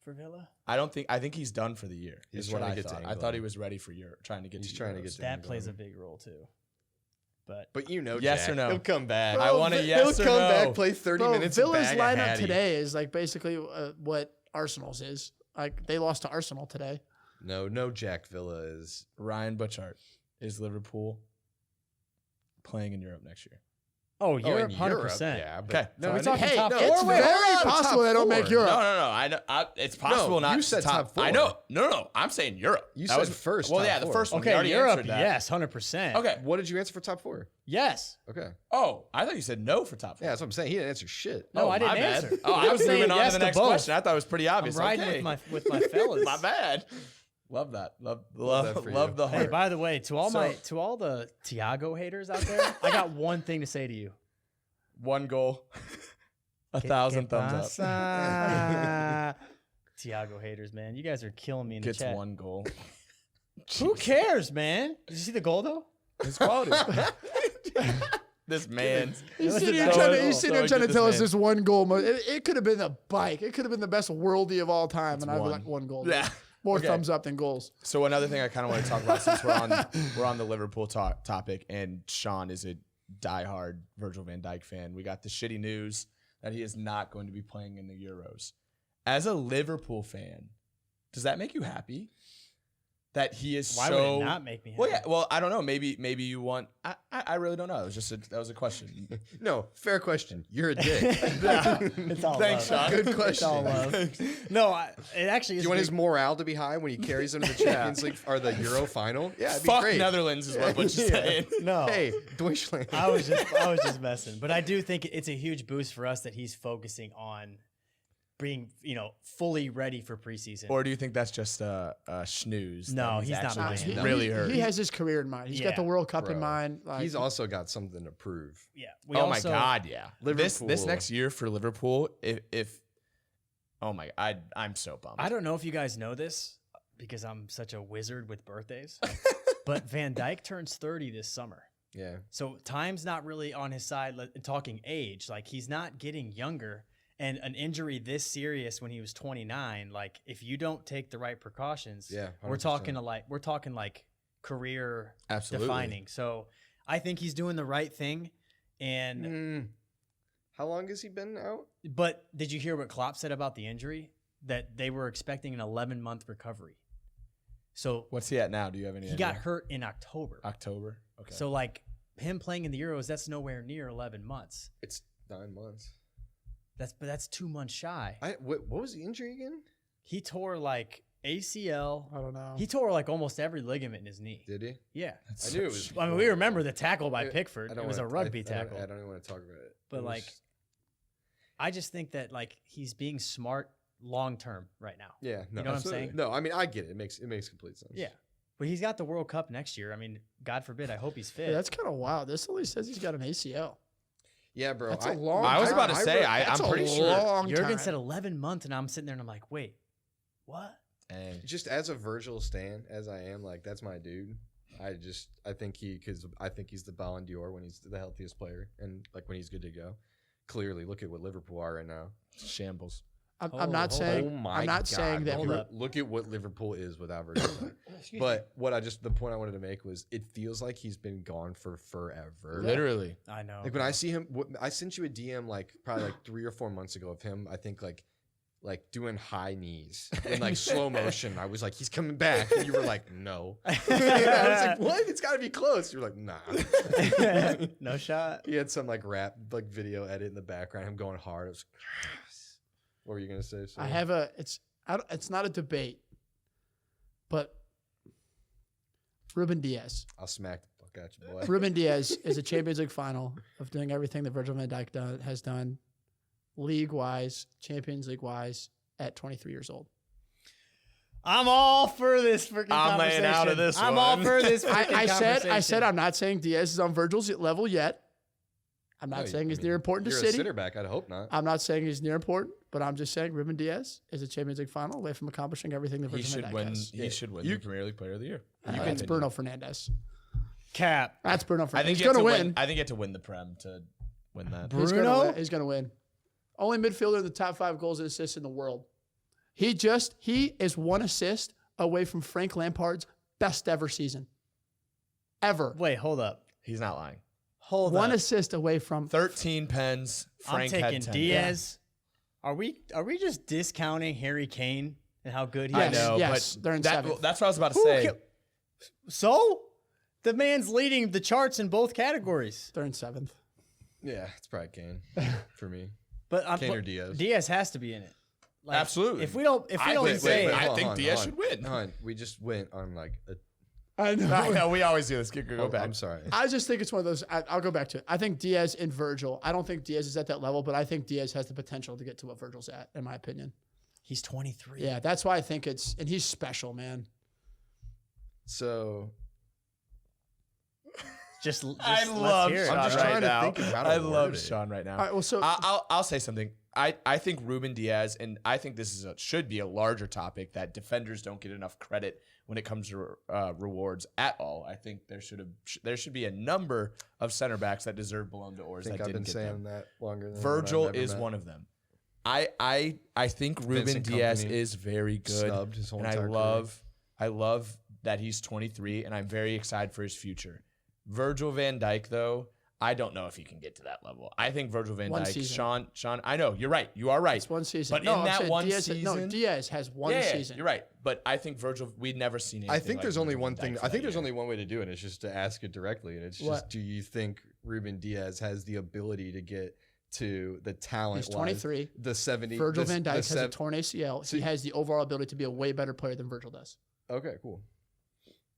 for Villa? I think he's done for the year. He's Is what trying I to get to thought. I England. thought he was ready for Europe, trying to get. He's to trying to Euros. get to That England. plays a big role too. But But Yes Jack, or no? He'll come back. I want a yes He'll or come no. back, play 30 Bro, minutes. Villa's and bag a lineup Hattie. today is like basically what Arsenal's is. Like they lost to Arsenal today. No, Jack Villa is. Ryan Butchart is Liverpool playing in Europe next year. Europe, in 100%. yeah. But Okay. No, So we're I talking think- top no, four. It's wait, very hold on, possible top they don't make four. Europe. No. It's possible No, not. you said top four. I know. No. I'm saying Europe. You That said was first Well, top yeah, the four. first one. We Okay, already Europe, answered that. yes, 100%. Okay. What did you answer for top 4? Yes. Okay. Oh, I thought you said no for top 4. Yeah, that's what I'm saying. He didn't answer shit. No, Oh, I didn't my bad. answer. Oh, I I'm was saying moving on yes to the next both. question. I thought it was pretty I'm obvious. riding Okay. with my fellas. My bad. Love that. Love that for you. the Hey, heart. by the way, to all So- the Thiago haters out there, I got one thing to say to you. 1 goal. 1,000 thumbs up. up. Thiago haters, man. You guys are killing me in Gets the chat. 1 goal. Who cares, man? Did you see the goal though? His quality. This man. He's Listen, sitting here that trying was- to, he's sitting so here trying to good tell this us man. this one goal. It could have been a bike. It could have been the best worldie of all time, It's and I'd be one. like 1 goal. Yeah. More Okay. thumbs up than goals. So another thing I kind of want to talk about since we're on the Liverpool topic, and Sean is a diehard Virgil van Dijk fan. We got the shitty news that he is not going to be playing in the Euros. As a Liverpool fan, does that make you happy? That he is Why so. would it not make me happy? Well, yeah. Well, I don't know. Maybe you want. I really don't know. It was just that was a question. No, fair question. You're a dick. It's all Thanks, love. Sean. Good question. It's all love. No, it actually Do is. you want big- his morale to be high when he carries them to the Champions League or the Euro final? Yeah, it'd be Fuck great. Netherlands is what Butch is saying. No. Hey, Deutschland. I was just messing. But I do think it's a huge boost for us that he's focusing on being, fully ready for preseason. Or do you think that's just a snooze? No, that he's not actually playing. really hurt. He has his career in mind. He's got the Yeah. World Cup in Bro. mind. Like, He's also got something to prove. yeah. My God, yeah. This Liverpool. next year for Liverpool, if oh my God, I'm so bummed. I don't know if you guys know this because I'm such a wizard with birthdays, but Van Dijk turns 30 this summer. Yeah. So time's not really on his side. Talking age, like he's not getting younger. And an injury this serious when he was 29, like if you don't take the right precautions, Yeah, we're 100%. talking like career Absolutely. defining. So I think he's doing the right thing. And How long has he been out? but did you hear what Klopp said about the injury? That they were expecting an 11-month recovery. So What's he at now? Do you have any he idea? got hurt in October. October. Okay. So like him playing in the Euros, that's nowhere near 11 months. It's 9 months. That's 2 months shy. What was the injury again? He tore like ACL. I don't know. He tore like almost every ligament in his knee. Did he? Yeah. I knew it was. I mean, we remember the tackle by I- Pickford. I It don't was a wanna- rugby I tackle. don't even want to talk about it. But It was- like, I just think that like he's being smart long term right now. yeah, no, know what I'm absolutely. saying? No, I mean I get it. It makes complete sense. Yeah. But he's got the World Cup next year. I mean, God forbid. I hope he's fit. Yeah, that's kind of wild. This only says he's got an ACL. Yeah, bro. That's a long I was time. about to say, That's I'm a pretty sure. long Jurgen time. said 11 months, and I'm sitting there and I'm like, wait, what? Dang. Just as a Virgil stan, as I am, like that's my dude. I think he's the Ballon d'Or when he's the healthiest player and like when he's good to go. Clearly, look at what Liverpool are right now. Shambles. I'm not Hold saying. Oh my I'm not God, saying that. Hold up. Look at what Liverpool is without Virgil. But the point I wanted to make was it feels like he's been gone for forever. Literally. I know. Like when I see him, I sent you a DM like probably like 3 or 4 months ago of him. I think like doing high knees in like slow motion. I was like, he's coming back, and you were like, no. I was like, what? It's got to be close. You're like, nah. No shot. He had some like rap like video edit in the background. Him going hard. It was, what were you gonna say? I have a. It's not a debate, but Ruben Diaz. I'll smack the fuck out you, boy. Ruben Diaz is a Champions League final of doing everything that Virgil van Dijk has done, league-wise, Champions League-wise, at 23 years old. I'm all for this freaking I'm laying out of conversation. this I'm one. all for this freaking I said conversation. I'm not saying Diaz is on Virgil's level yet. I'm not No, saying he's I mean, near important to you're City. a sitter back. I'd hope not. I'm not saying he's near important, but I'm just saying Ruben Diaz is a Champions League final away from accomplishing everything that He Virgil van should Dijk win. has. He should win You- the Premier League Player of the Year. That's Bruno Fernandes. Cap. That's Bruno I Fernandes. think He's you have going to to win. win. I think you have to win the Prem to win that. Bruno? He's going to win. Only midfielder in the top 5 goals and assists in the world. He is 1 assist away from Frank Lampard's best ever season. Ever. Wait, hold up. He's not lying. Hold 1 up. assist away from 13 pens. Frank I'm taking had 10. Diaz. Are we just discounting Harry Kane and how good he I is? know, yes, but they're in 7th. that's what I was about to Who say. ca- So? The man's leading the charts in both categories. They're in 7th. Yeah, it's probably Kane for me. But I'm Kane or Diaz? Diaz has to be in it. Like, Absolutely. If we don't say wait. I hold think on, Diaz hold should on. win. Hold on. We just went on like a. I know. I know, we always do this. Go back. I'm sorry. I just think it's one of those. I'll go back to it. I think Diaz and Virgil. I don't think Diaz is at that level, but I think Diaz has the potential to get to what Virgil's at, in my opinion. he's 23. Yeah, that's why I think it's. And he's special, man. So Just I let's love hear it. Sean I'm just right trying to now. think of how to I word love it. Sean right now. All right. Well, so I'll say something. I think Ruben Diaz, and I think this is should be a larger topic, that defenders don't get enough credit when it comes to rewards at all. I think there should be a number of center backs that deserve Ballon d'Ors I think that I've been didn't get saying them. that longer than Virgil when I've ever is met. one of them. I think Ruben Vincent Diaz Kompany is very good, snubbed his whole and entire I love that he's 23, and I'm very excited for his future. Virgil van Dijk, though, I don't know if he can get to that level. I think Virgil van One Dijk, season. Sean, I know you're right. You are right. It's one season. But no, in I'm that saying one Diaz, Diaz has one season. You're right. But I think Virgil, we'd never seen anything. I think like there's only Virgil one van thing. Dijk for I think that there's year. only one way to do it. It's just to ask it directly, and it's What? just: do you think Ruben Diaz has the ability to get to the talent? He's 23. The 70. Virgil the, van Dijk the has a torn ACL. So he has the overall ability to be a way better player than Virgil does. Okay, cool.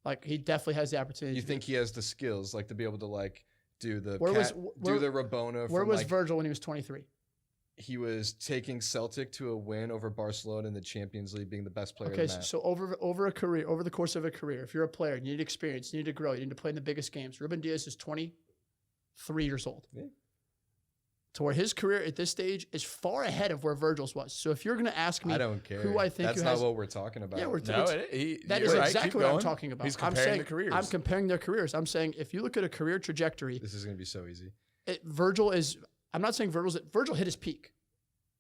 Like he definitely has the opportunity. You to think he has the skills, like to be able to like do the Where was- do the Rabona? Where from, was like, Virgil when he was 23? he was taking Celtic to a win over Barcelona in the Champions League, being the best player. Okay, in that. so over a career, over the course of a career, if you're a player, you need experience, you need to grow, you need to play in the biggest games. Ruben Diaz is 23 years old. Yeah. To where his career at this stage is far ahead of where Virgil's was. So if you're going to ask me I don't care. who I think that's who not has, what we're talking about. yeah, we're No, that you're is right. exactly Keep what I'm going. talking about. He's I'm comparing saying the careers. I'm comparing their careers. I'm saying if you look at a career trajectory, This is going to be so easy. Virgil is. I'm not saying Virgil hit his peak.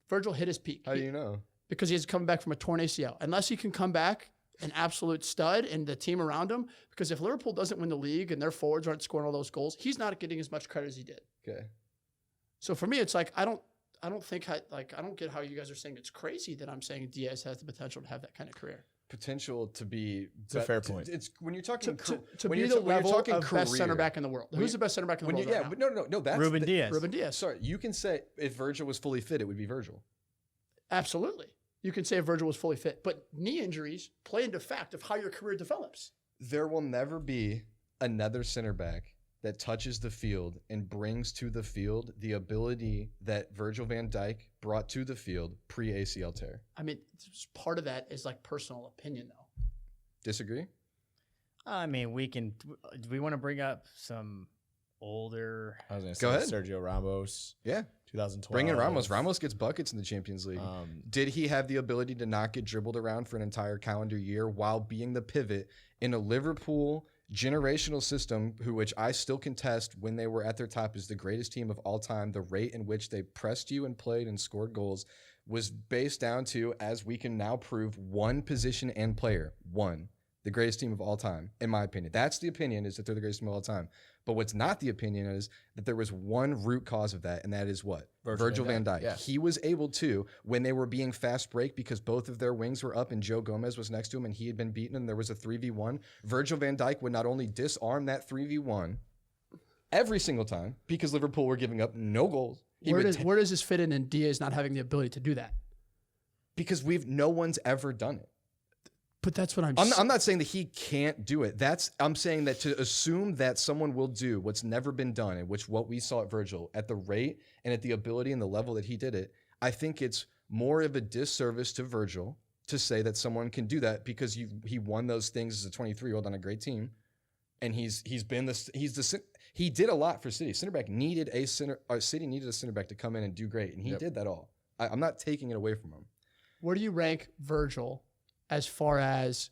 Virgil hit his peak. How do you know? Because he's coming back from a torn ACL. Unless he can come back an absolute stud and the team around him, because if Liverpool doesn't win the league and their forwards aren't scoring all those goals, he's not getting as much credit as he did. Okay. So for me, it's like I don't get how you guys are saying it's crazy that I'm saying Diaz has the potential to have that kind of career. Potential to be. It's a fair point. It's when you're talking To when be you're the when you're level talking of best career, center back in the world. Who's the best center back in the when world you, yeah, right but now? no, that's Ruben Diaz. Ruben Diaz. Sorry, you can say if Virgil was fully fit, it would be Virgil. Absolutely. You can say Virgil was fully fit, but knee injuries play into fact of how your career develops. There will never be another center back that touches the field and brings to the field the ability that Virgil van Dijk brought to the field pre-ACL tear. I mean, part of that is like personal opinion, though. Disagree? I mean, do we want to bring up some older? I was going to Go say ahead. Sergio Ramos, Yeah. 2012. Bring in Ramos. Ramos gets buckets in the Champions League. Um, Did he have the ability to not get dribbled around for an entire calendar year while being the pivot in a Liverpool generational system, which I still contest when they were at their top is the greatest team of all time? The rate in which they pressed you and played and scored goals was based down to, as we can now prove, one position and player. One. The greatest team of all time, in my opinion. That's the opinion, is that they're the greatest team of all time. But what's not the opinion is that there was one root cause of that, and that is what? Virgil van Dijk. Yeah. He was able to, when they were being fast break because both of their wings were up and Joe Gomez was next to him and he had been beaten and there was a 3v1, Virgil van Dijk would not only disarm that 3v1 every single time because Liverpool were giving up no goals. Where does this fit in Diaz not having the ability to do that? Because no one's ever done it. But that's what I'm not saying that he can't do it. I'm saying that to assume that someone will do what's never been done, and which what we saw at Virgil at the rate and at the ability and the level that he did it, I think it's more of a disservice to Virgil to say that someone can do that because he won those things as a 23-year-old on a great team, and he did a lot for City. City needed a center back to come in and do great, and he did that all. I'm not taking it away from him. Where do you rank Virgil as far as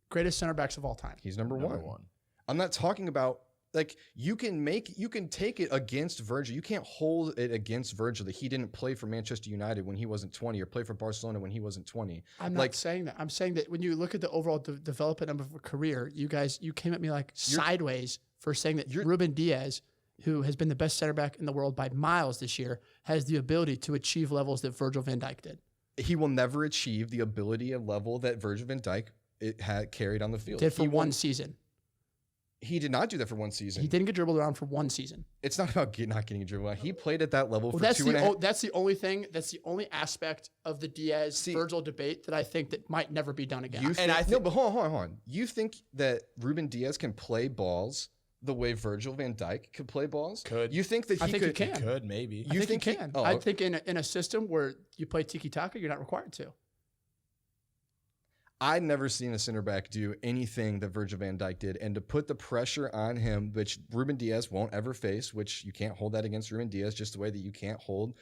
greatest center backs of all time? He's number one. I'm not talking about like you can take it against Virgil. You can't hold it against Virgil that he didn't play for Manchester United when he wasn't 20 or play for Barcelona when he wasn't 20. I'm not saying that. I'm saying that when you look at the overall development of a career, you came at me like sideways for saying that Ruben Diaz, who has been the best center back in the world by miles this year, has the ability to achieve levels that Virgil van Dijk did. He will never achieve the ability and level that Virgil van Dijk had carried on the field. Did for one season. He did not do that for one season. He didn't get dribbled around for one season. It's not about not getting dribbled. He played at that level for that's 2.5. That's the only thing. That's the only aspect of the Diaz-Virgil debate that I think that might never be done again. But hold on. You think that Ruben Diaz can play balls the way Virgil van Dijk could play balls? Could. You think that he could? He can. Could, maybe. I think he can. I think in a system where you play tiki-taka, you're not required to. I'd never seen a center back do anything that Virgil van Dijk did, and to put the pressure on him, which Ruben Diaz won't ever face, which you can't hold that against Ruben Diaz, just the way that you can't hold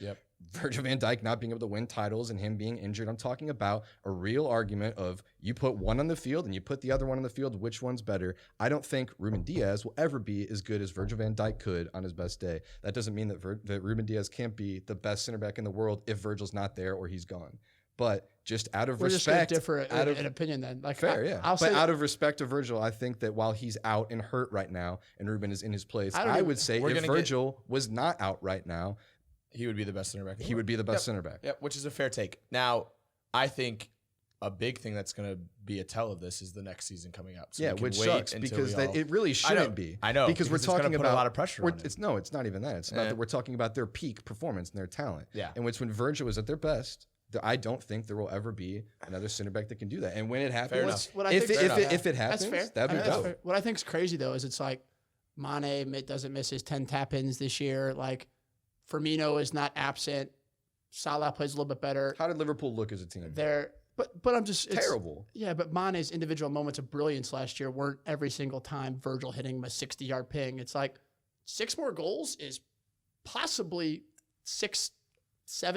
Virgil van Dijk not being able to win titles and him being injured. I'm talking about a real argument of you put one on the field and you put the other one on the field. Which one's better? I don't think Ruben Dias will ever be as good as Virgil van Dijk could on his best day. That doesn't mean that Ruben Dias can't be the best center back in the world if Virgil's not there or he's gone. But just out of respect, just differ an opinion then. Like fair, yeah. But out of respect to Virgil, I think that while he's out and hurt right now, and Ruben is in his place, I would say if Virgil was not out right now, he would be the best center back. He would be the best center back. Yep, which is a fair take. Now, I think a big thing that's going to be a tell of this is the next season coming up. So which sucks because it really shouldn't be. I know because we're talking about a lot of pressure. It's not even that. It's about that we're talking about their peak performance and their talent. Yeah, and when Virgil was at their best. I don't think there will ever be another center back that can do that. And when it happens, if it happens, that'd be dope. What I think is crazy though is it's like Mane doesn't miss his 10 tap-ins this year. Like Firmino is not absent. Salah plays a little bit better. How did Liverpool look as a team? But I'm just terrible. Yeah, but Mane's individual moments of brilliance last year weren't every single time Virgil hitting him a 60-yard ping. It's like 6 more goals is possibly 6-7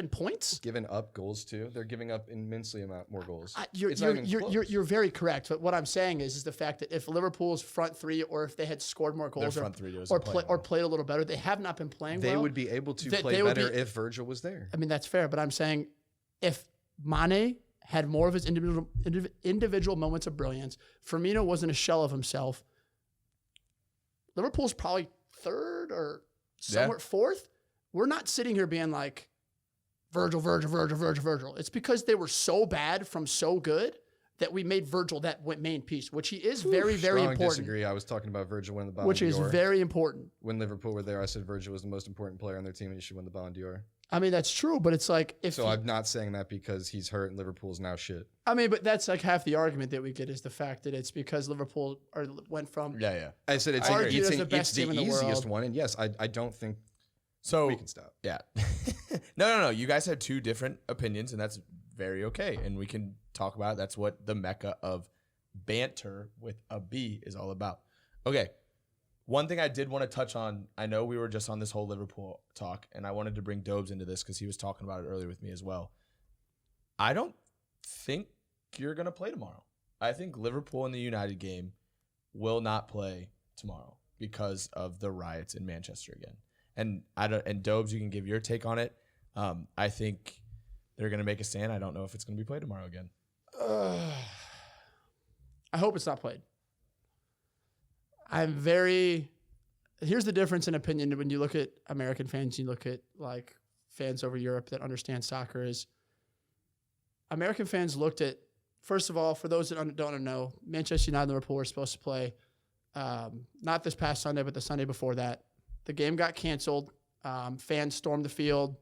points. Giving up goals too. They're giving up immensely amount more goals. You're very correct. But what I'm saying is the fact that if Liverpool's front three, or if they had scored more goals, or played a little better, they have not been playing well. They would be able to play better if Virgil was there. I mean, that's fair. But I'm saying if Mane had more of his individual moments of brilliance, Firmino wasn't a shell of himself, Liverpool's probably third or somewhere fourth. We're not sitting here being like, Virgil. It's because they were so bad from so good that we made Virgil that main piece, which he is very, very important. Disagree. I was talking about Virgil winning the Ballon d'Or. Which is very important. When Liverpool were there, I said Virgil was the most important player on their team and he should win the Ballon d'Or. I mean, that's true, but it's like I'm not saying that because he's hurt and Liverpool's now shit. I mean, but that's like half the argument that we get is the fact that it's because Liverpool went from. Yeah. I said it's the easiest one, and yes, I don't think. So we can stop. Yeah. No. You guys have two different opinions, and that's very okay. And we can talk about it. That's what the Mecca of Banter with a B is all about. Okay. One thing I did want to touch on, I know we were just on this whole Liverpool talk, and I wanted to bring Dobes into this because he was talking about it earlier with me as well. I don't think you're going to play tomorrow. I think Liverpool in the United game will not play tomorrow because of the riots in Manchester again. And Dobes, you can give your take on it. I think they're going to make a stand. I don't know if it's going to be played tomorrow again. I hope it's not played. Here's the difference in opinion when you look at American fans, you look at like fans over Europe that understand soccer is American fans looked at, first of all, for those that don't know, Manchester United and Liverpool were supposed to play not this past Sunday, but the Sunday before that. The game got canceled. Fans stormed the field.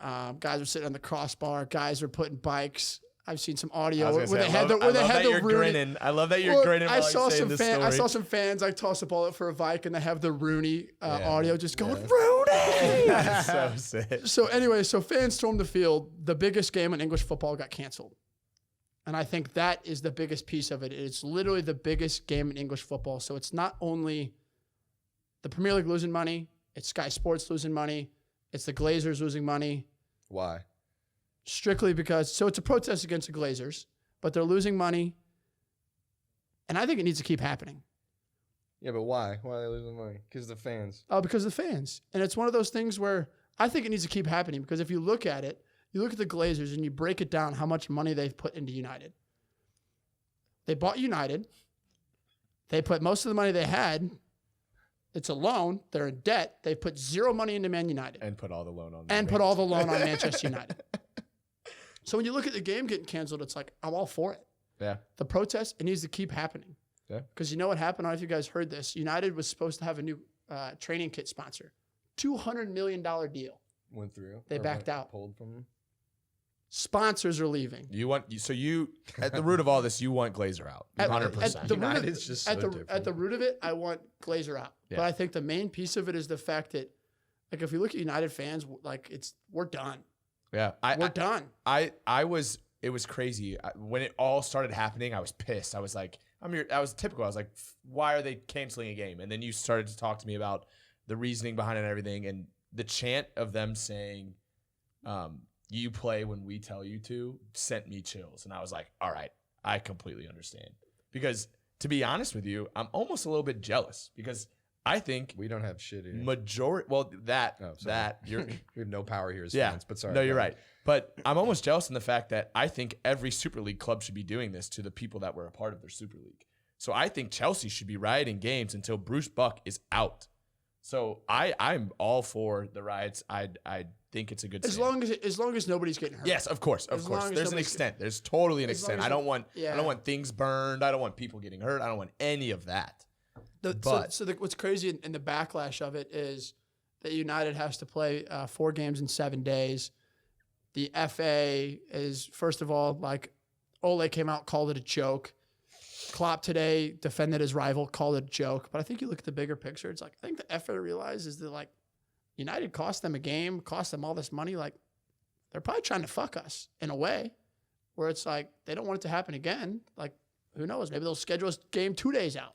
Guys were sitting on the crossbar. Guys were putting bikes. I've seen some audio where they had the Rooney. I love that you're grinning. I saw some fans like toss a ball for a Vike and they have the Rooney audio just going Rooney. That's so sick. So anyway, fans stormed the field. The biggest game in English football got canceled. And I think that is the biggest piece of it. It's literally the biggest game in English football. So it's not only the Premier League losing money, it's Sky Sports losing money, it's the Glazers losing money. Why? Strictly because, so it's a protest against the Glazers, but they're losing money. And I think it needs to keep happening. Yeah, but why? Why are they losing money? Because the fans. Oh, because of the fans. And it's one of those things where I think it needs to keep happening because if you look at it, you look at the Glazers and you break it down how much money they've put into United. They bought United. They put most of the money they had. It's a loan. They're in debt. They put zero money into Man United. And put all the loan on. Manchester United. So when you look at the game getting canceled, it's like, I'm all for it. Yeah. The protest, it needs to keep happening. Yeah. Because you know what happened? I don't know if you guys heard this. United was supposed to have a new training kit sponsor. $200 million deal. Went through. They backed out. Pulled from them. Sponsors are leaving. You at the root of all this, you want Glazer out. 100%. At the root of it, I want Glazer out. Yeah. But I think the main piece of it is the fact that, like, if you look at United fans, like, we're done. Yeah, we're done. It was crazy when it all started happening. I was pissed. I was like, I was typical. I was like, why are they canceling a game? And then you started to talk to me about the reasoning behind it and everything, and the chant of them saying, you play when we tell you to sent me chills. And I was like, all right, I completely understand. Because to be honest with you, I'm almost a little bit jealous because I think We don't have shit here. you're We have no power here as yeah. fans, but sorry. No, go you're ahead. right. But I'm almost jealous in the fact that I think every Super League club should be doing this to the people that were a part of their Super League. So I think Chelsea should be rioting games until Bruce Buck is out. So I'm all for the riots. I think it's a good As stand. long as nobody's getting hurt. Yes, of course. As long as There's an nobody's- extent. There's totally an As long extent. as I don't want yeah. I don't want things burned. I don't want people getting hurt. I don't want any of that. What's crazy in the backlash of it is that United has to play 4 games in 7 days. The FA is, first of all, like, Ole came out, called it a joke. Klopp today defended his rival, called it a joke. But I think you look at the bigger picture, it's like, I think the FA realizes that, like, United cost them a game, cost them all this money. Like, they're probably trying to fuck us in a way where it's like, they don't want it to happen again. Like, who knows? Maybe they'll schedule a game 2 days out.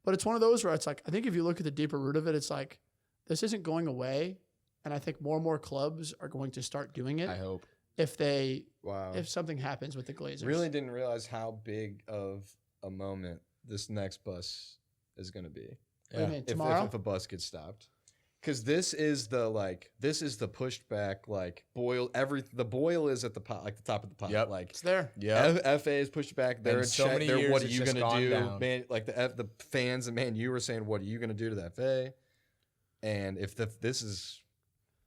But it's one of those where it's like, I think if you look at the deeper root of it, it's like, this isn't going away. And I think more and more clubs are going to start doing it I hope. if Wow. if something happens with the Glazers. Really didn't realize how big of a moment this next bus is going to be. What do you mean, If tomorrow? a bus gets stopped. Because this is the pushed back, like, the boil is at the pot, like the top of the pot. Yep. Like, It's there. Yeah. FA is pushed back. They're And so many they're, years what are it's you just going to gone do? down. Man, like the fans and Man, you were saying, what are you going to do to the FA? And if this is,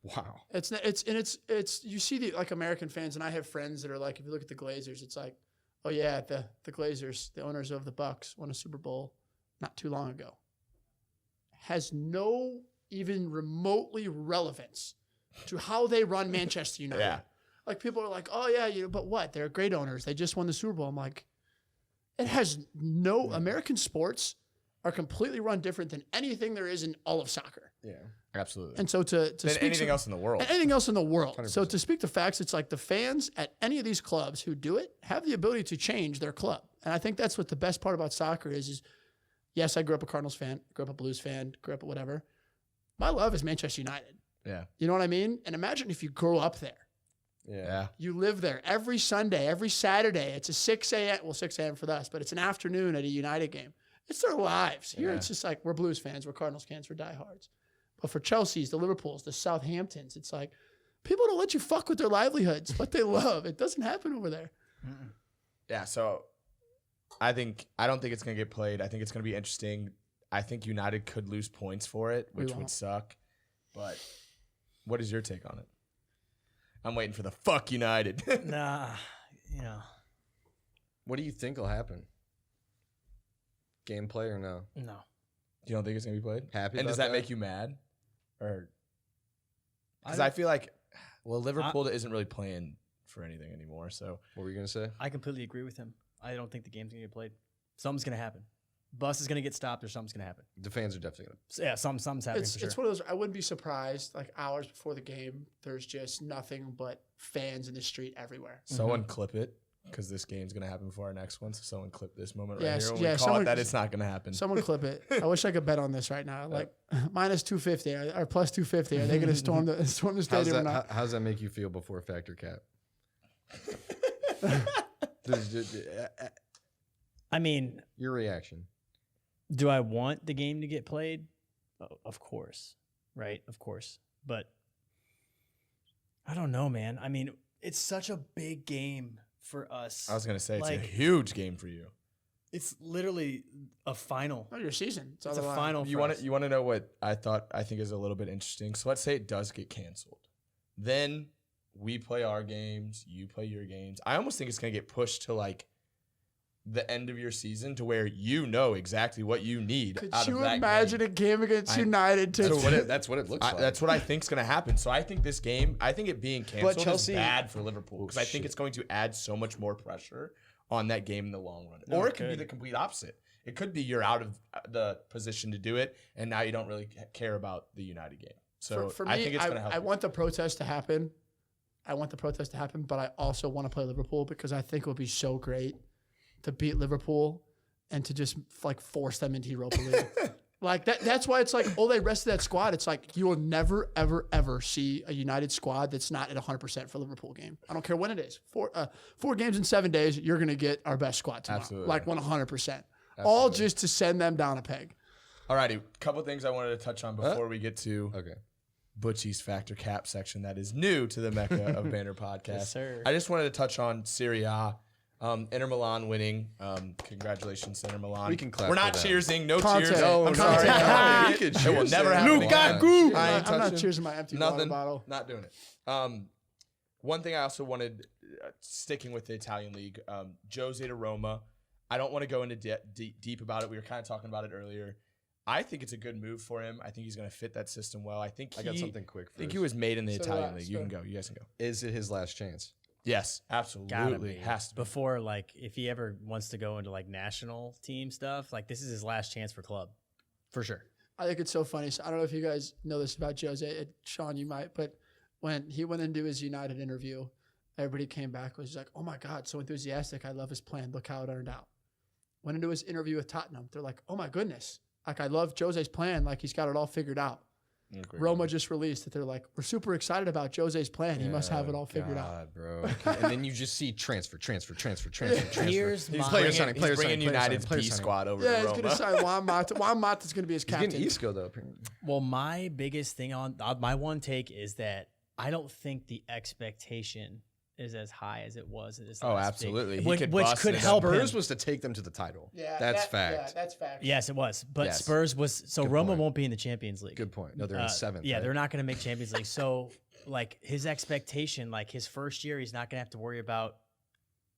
wow. It's you see the like American fans, and I have friends that are like, if you look at the Glazers, it's like, oh yeah, the Glazers, the owners of the Bucks, won a Super Bowl not too long ago. Has no even remotely relevance to how they run Manchester United. Yeah. Like, people are like, oh yeah, but what? They're great owners. They just won the Super Bowl. I'm like, it has no American sports are completely run different than anything there is in all of soccer. Yeah. Absolutely. And so to Than speak anything else in the world. and anything else in the world. 100%. So to speak the facts, it's like the fans at any of these clubs who do it have the ability to change their club. And I think that's what the best part about soccer is yes, I grew up a Cardinals fan, grew up a Blues fan, grew up a whatever. My love is Manchester United. Yeah. You know what I mean? And imagine if you grew up there. Yeah. You live there every Sunday, every Saturday. It's a 6 a.m. Well, 6 a.m. for us, but it's an afternoon at a United game. It's their lives. Here Yeah. it's just like, we're Blues fans, we're Cardinals fans, we're diehards. But for Chelsea's, the Liverpools, the Southamptons, it's like, people don't let you fuck with their livelihoods, what they love. It doesn't happen over there. Yeah, so I don't think it's going to get played. I think it's going to be interesting. I think United could lose points for it, which would won't. suck. But what is your take on it? I'm waiting for the fuck United. Nah, you know, What do you think will happen? Gameplay or no? no. You don't think it's going to be played? Happy And does about that that? make you mad? Or because I feel like, well, Liverpool isn't really playing for anything anymore. So What were you going to say? I completely agree with him. I don't think the game's gonna get played. Something's gonna happen. Bus is gonna get stopped, or something's gonna happen. The fans are definitely going to. So, yeah, something's happening for sure. It's one of those, I wouldn't be surprised, like hours before the game, there's just nothing but fans in the street everywhere. someone clip it because this game's going to happen before our next one. So someone clip this moment right Yes, here when yeah, we call someone- it that it's not going to happen. Someone clip it. I wish I could bet on this right now. Like minus 250 or plus 250. Are they going to storm the stadium or not? How's that make you feel before factor cap? I mean, Your reaction. do I want the game to get played? Of course, right? Of course. But I don't know, man. I mean, it's such a big game for us. I was going to say it's a Like- huge game for you. It's literally a final. Oh, your season. It's It's on a the line. final. You for want us. to know what I think is a little bit interesting? So let's say it does get canceled. Then we play our games, you play your games. I almost think it's going to get pushed to like the end of your season to where you know exactly what you need Could out you of that imagine game. a game against United to That's what it looks like. That's what I think is going to happen. So I think this game, I think it being canceled Chelsea- is bad for Liverpool because I think shit. it's going to add so much more pressure on that game in the long run. No, Or it it could be could. the complete opposite. It could be you're out of the position to do it, and now you don't really care about the United game. So for I me, think it's going to help. I want the protest to happen. But I also want to play Liverpool because I think it would be so great to beat Liverpool and to just like force them into Europa League. Like that's why it's like Ole rested that squad. It's like you will never, ever, ever see a United squad that's not at 100% for Liverpool game. I don't care when it is. 4 games in 7 days, you're gonna get our best squad tomorrow. Absolutely. Like 100%. All just to send them down a peg. Alrighty, couple things I wanted to touch on before we get to Butchie's Factor Cap section that is new to the Mecca of Banter podcast. Yes, sir. I just wanted to touch on Serie A. Inter Milan winning. Congratulations to Inter Milan. We can clap. We're not for them. cheersing. No Conte. cheers. No, I'm sorry. It It will never happen. Lukaku. I ain't I'm not touching cheersing my empty water bottle. Not doing it. One thing I also wanted, sticking with the Italian league, Jose to Roma. I don't want to go into deep about it. We were kind of talking about it earlier. I think it's a good move for him. I think he's going to fit that system well. I got something quick. I think he was made in the Italian league. You can go. You guys can go. Is it his last chance? Yes, absolutely. Gotta be. Has to be. Before, like, if he ever wants to go into like national team stuff, like this is his last chance for club, for sure. I think it's so funny. So I don't know if you guys know this about Jose. Sean, you might, but when he went into his United interview, everybody came back was like, "Oh my God, so enthusiastic! I love his plan. Look how it turned out." Went into his interview with Tottenham. They're like, "Oh my goodness, like I love Jose's plan. Like he's got it all figured out." Roma just released that they're like, we're super excited about Jose's plan. He must have it all figured out. Bro. And then you just see transfer. Here's He's my bringing United's B squad over Yeah, to he's Roma. going to sign Juan Mata. Juan Mata's going to be his captain. He's getting Isco, though, apparently. Well, my biggest thing on my one take is that I don't think the expectation is as high as it was at this last absolutely. big, He which could which bust could it. help him. Spurs was to take them to the title. Yeah, that's fact. fact. Yeah, that's fact. Yes, it was. But Yes. Spurs was so Good Roma point. won't be in the Champions League. Good point. No, they're in seventh. Yeah, right? they're not going to make Champions League. So, like his expectation, like his first year, he's not going to have to worry about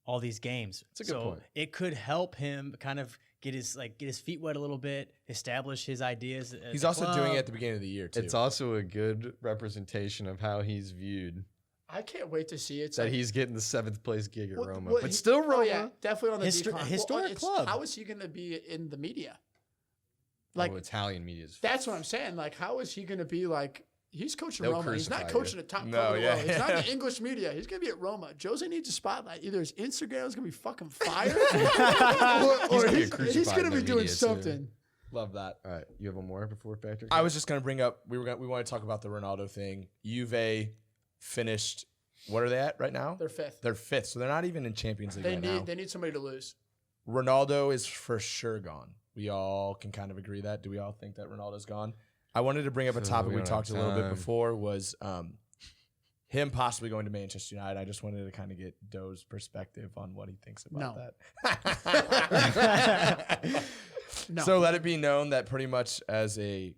all these games. That's a good point. It could help him kind of get his feet wet a little bit, establish his ideas. He's also doing it at the beginning of the year too. It's also a good representation of how he's viewed. I can't wait to see it. That he's getting the 7th place gig at Roma. Well, but still Roma. Oh, yeah, definitely on the decline. Historic club. How is he going to be in the media? Like Italian media. That's what I'm saying. Like, how is he going to be like? He's coaching They'll Roma. He's not crucify coaching you. the top No, club of the yeah, world. He's not in yeah. the English media. He's going to be at Roma. Jose needs a spotlight. Either his Instagram is going to be fucking fire, or gonna be he's crucified going in to the be doing media, too. something. Love that. All right, you have one more before Factor? I was just gonna bring up. We want to talk about the Ronaldo thing. Juve finished. What are they at right now? They're fifth. They're fifth, so they're not even in Champions League right now. They need somebody to lose. Ronaldo is for sure gone. We all can kind of agree that. Do we all think that Ronaldo's gone? I wanted to bring up a topic we talked a little bit before was him possibly going to Manchester United. I just wanted to kind of get Doe's perspective on what he thinks about that. No. So let it be known that pretty much as a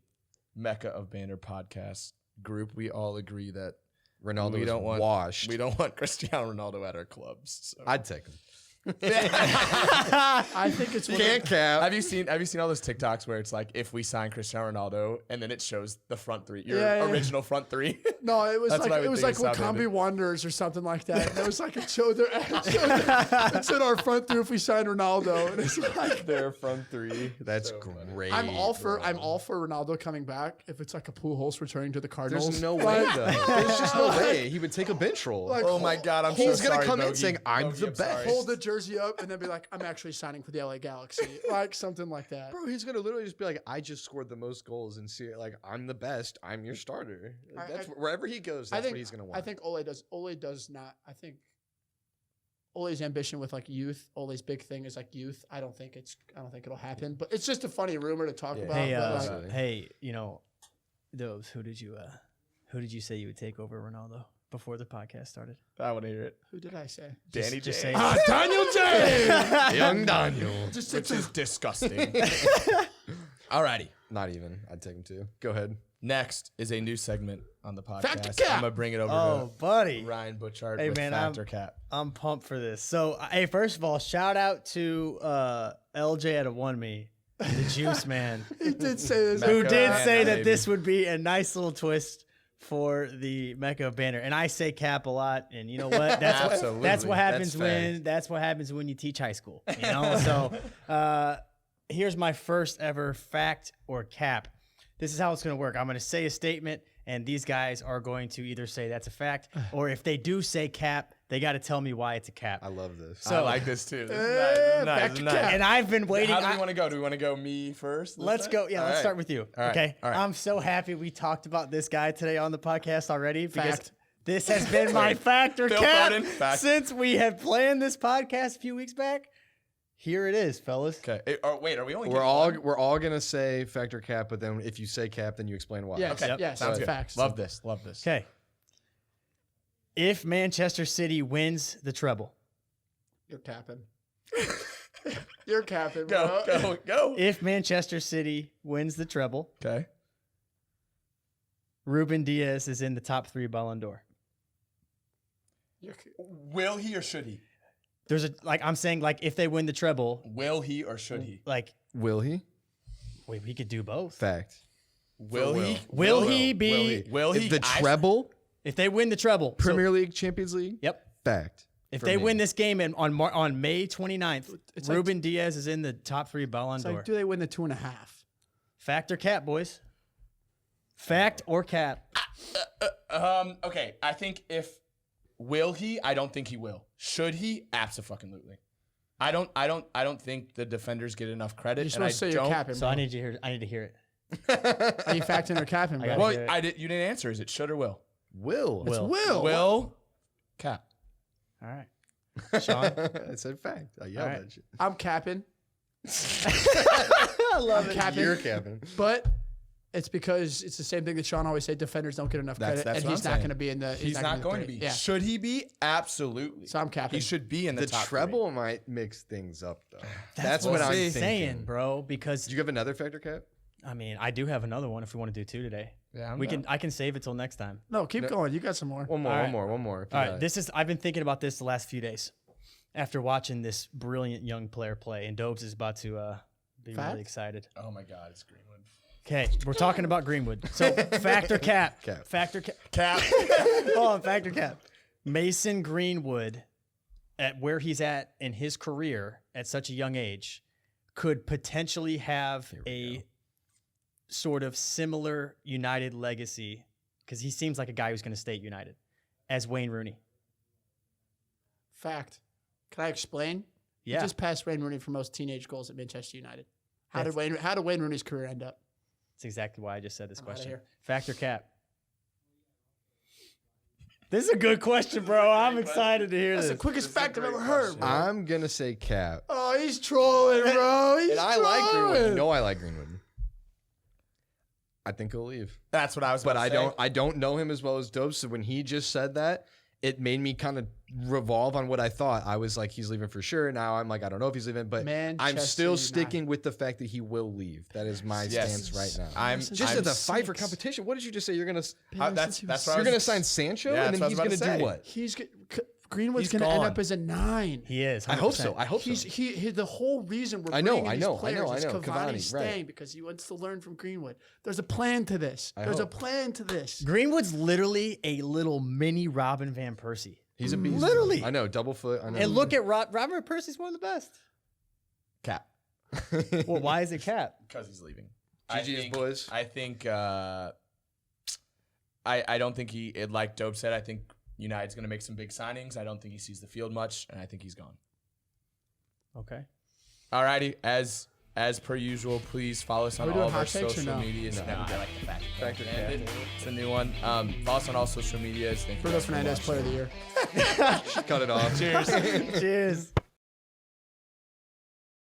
Mecca of Banter podcast group, we all agree that Ronaldo we is don't want washed. We don't want Cristiano Ronaldo at our clubs. So. I'd take him. I think it's Can't cap. Have you seen all those TikToks where it's like if we sign Cristiano Ronaldo and then it shows the front three, your original front three? No, it was That's what I would like think is Wakambi outdated. Wanderers or something like that. It was like it showed it said our front three if we sign Ronaldo, and it's like Their front three. That's great. I'm all for Ronaldo coming back if it's like a Pujols returning to the Cardinals. There's no way, though. There's just no way. He would take a bench role. Like, Oh my God, I'm so He's sorry. gonna come in Bogey. saying, "I'm Bogey, the I'm best." sorry. hold the jersey up and then be like, I'm actually signing for the LA Galaxy, like something like that. Bro, he's gonna literally just be like, I just scored the most goals and see like I'm the best. I'm your starter. That's wherever he goes, that's what he's gonna want. I think Ole does not. I think Ole's ambition with like youth, Ole's big thing is like youth. I don't think it'll happen. But it's just a funny rumor to talk about. Hey, but, like, hey, Doves, who did you say you would take over Ronaldo before the podcast started? I want to hear it. who did I say? Danny just J. say Daniel James. Young Daniel. Which is disgusting. Alrighty. Not even. I'd take him too. Go ahead. Next is a new segment on the podcast. Factor Cap. I'm gonna bring it over Oh, buddy. to Ryan Butchart Hey, with man, Factor Cap. I'm pumped for this. So, hey, first of all, shout out to LJ at a one me, the Juice Man, He did say this. who Mecca did of say Banter, that baby. this would be a nice little twist for the Mecca of Banter. And I say cap a lot, and you know what? Absolutely. That's what happens That's when you teach high school. You know. So here's my first ever fact or cap. This is how it's going to work. I'm going to say a statement, And these guys are going to either say that's a fact, or if they do say cap, they got to tell me why it's a cap. I love this. I like this too. This is nice. This is nice. back This to is nice. cap. And I've been waiting. How do we want to go? Do we want to go me first? this Let's time? go. Yeah, All let's right. start with you. All right. Okay. All right. I'm so happy we talked about this guy today on the podcast already because Fact. this has been my factor Phil cap Foden, fact. since we had planned this podcast a few weeks back. Here it is, fellas. Okay. Wait, are we only? We're getting one? all gonna say factor cap, but then if you say cap, then you explain why. Yes, Okay. Yep. yes, Sounds that's good. facts. Love this. Love this. Okay. If Manchester City wins the treble, You're capping. You're capping, Go, bro. go, go. if Manchester City wins the treble, Okay. Ruben Dias is in the top 3 Ballon d'Or. Will he or should he? There's I'm saying if they win the treble, Will he or should he? Will he? wait, we could do both. Fact. Will he? Will he be? Will he? The treble, If they win the treble, Premier League, Champions League. Yep. Fact. If for they me. win this game on May 29th, It's like- Ruben Dias is in the top 3 Ballon It's d'Or. like, do they win the 2.5? Fact or cap, boys? Fact or cap? Okay. I think will he? I don't think he will. Should he? Absolutely. I don't think the defenders get enough credit. You're and I supposed to say you're don't. capping, So bro. I need to hear it. Are you facting or capping, I bro? got Well, Yeah. you didn't answer. Is it should or will? Will. It's Will. Will. Will. Cap. All right. Sean? I said fact. I yelled All right. at you. I'm capping. I love I'm capping. You're capping. But it's because it's the same thing that Sean always said. Defenders don't get enough That's credit, and what he's I'm not saying. going to be in the. He's not going to be. Yeah. Should he be? Absolutely. So I'm capping. He should be in the The top treble might mix things up though. That's what I'm I'm thinking. saying, bro. Because Do you have another factor cap? I mean, I do have another one if we want to do 2 today. Yeah, I can save it till next time. No, keep going. You got some more. One more. All right. One more. if you All got right, it. I've been thinking about this the last few days after watching this brilliant young player play, and Dobes is about to be Fact? really excited. Oh my God, it's Greenwood. Okay, we're talking about Greenwood. So factor cap. Cap. Factor cap. Cap. Hold on, factor cap. Mason Greenwood, at where he's at in his career at such a young age, could potentially have a sort of similar United legacy because he seems like a guy who's going to stay at United as Wayne Rooney. Fact. Can I explain? Yeah. He just passed Wayne Rooney for most teenage goals at Manchester United. How That's- did Wayne Rooney's career end up? That's exactly why I just said this I'm outta question. here. Factor cap. This is a good question, bro. I'm excited to hear That's this. the quickest This is a fact I've great ever heard, question. bro. I'm gonna say cap. Oh, he's trolling, bro. He's And I like Greenwood. trolling. You know I like Greenwood. I think he'll leave. That's what I was. But about to say. I don't know him as well as Dobes. So when he just said that, it made me kind of revolve on what I thought. I was like, he's leaving for sure. Now I'm like, I don't know if he's leaving, but I'm Manchester still United. sticking with the fact that he will leave. That is my Yes. stance right now. I'm just I'm as a fight for six. competition. What did you just say? You're gonna that's Since he what was I you're was gonna sign Sancho, Yeah, and that's then what he's I gonna was about do to say. what? Greenwood's He's going to end gone. up as a 9. He is. I hope 100%. so. I hope so. He the whole reason we're I know, bringing I these know, I players know, I is know. Cavani's Cavani, staying right. because he wants to learn from Greenwood. There's a plan to this. I There's a hope. plan to this. Greenwood's literally a little mini Robin Van Persie. He's a beast. Literally. I know, double foot. I know. And look at Robin Van Persie's one of the best. Cap Well, why is it cap? because he's leaving. GG's boys. I think. I don't think he. Like Dope said, I think United's going to make some big signings. I don't think he sees the field much, and I think he's gone. Okay. Alrighty, as per usual, please follow us on we all doing of our hot takes or social no? medias. No, I like the fact. Factor And it's a new one. Follow us on all social medias. Thank you Bruno guys for Fernandes, watching. Player of the Year. Cut it off. Cheers. Cheers.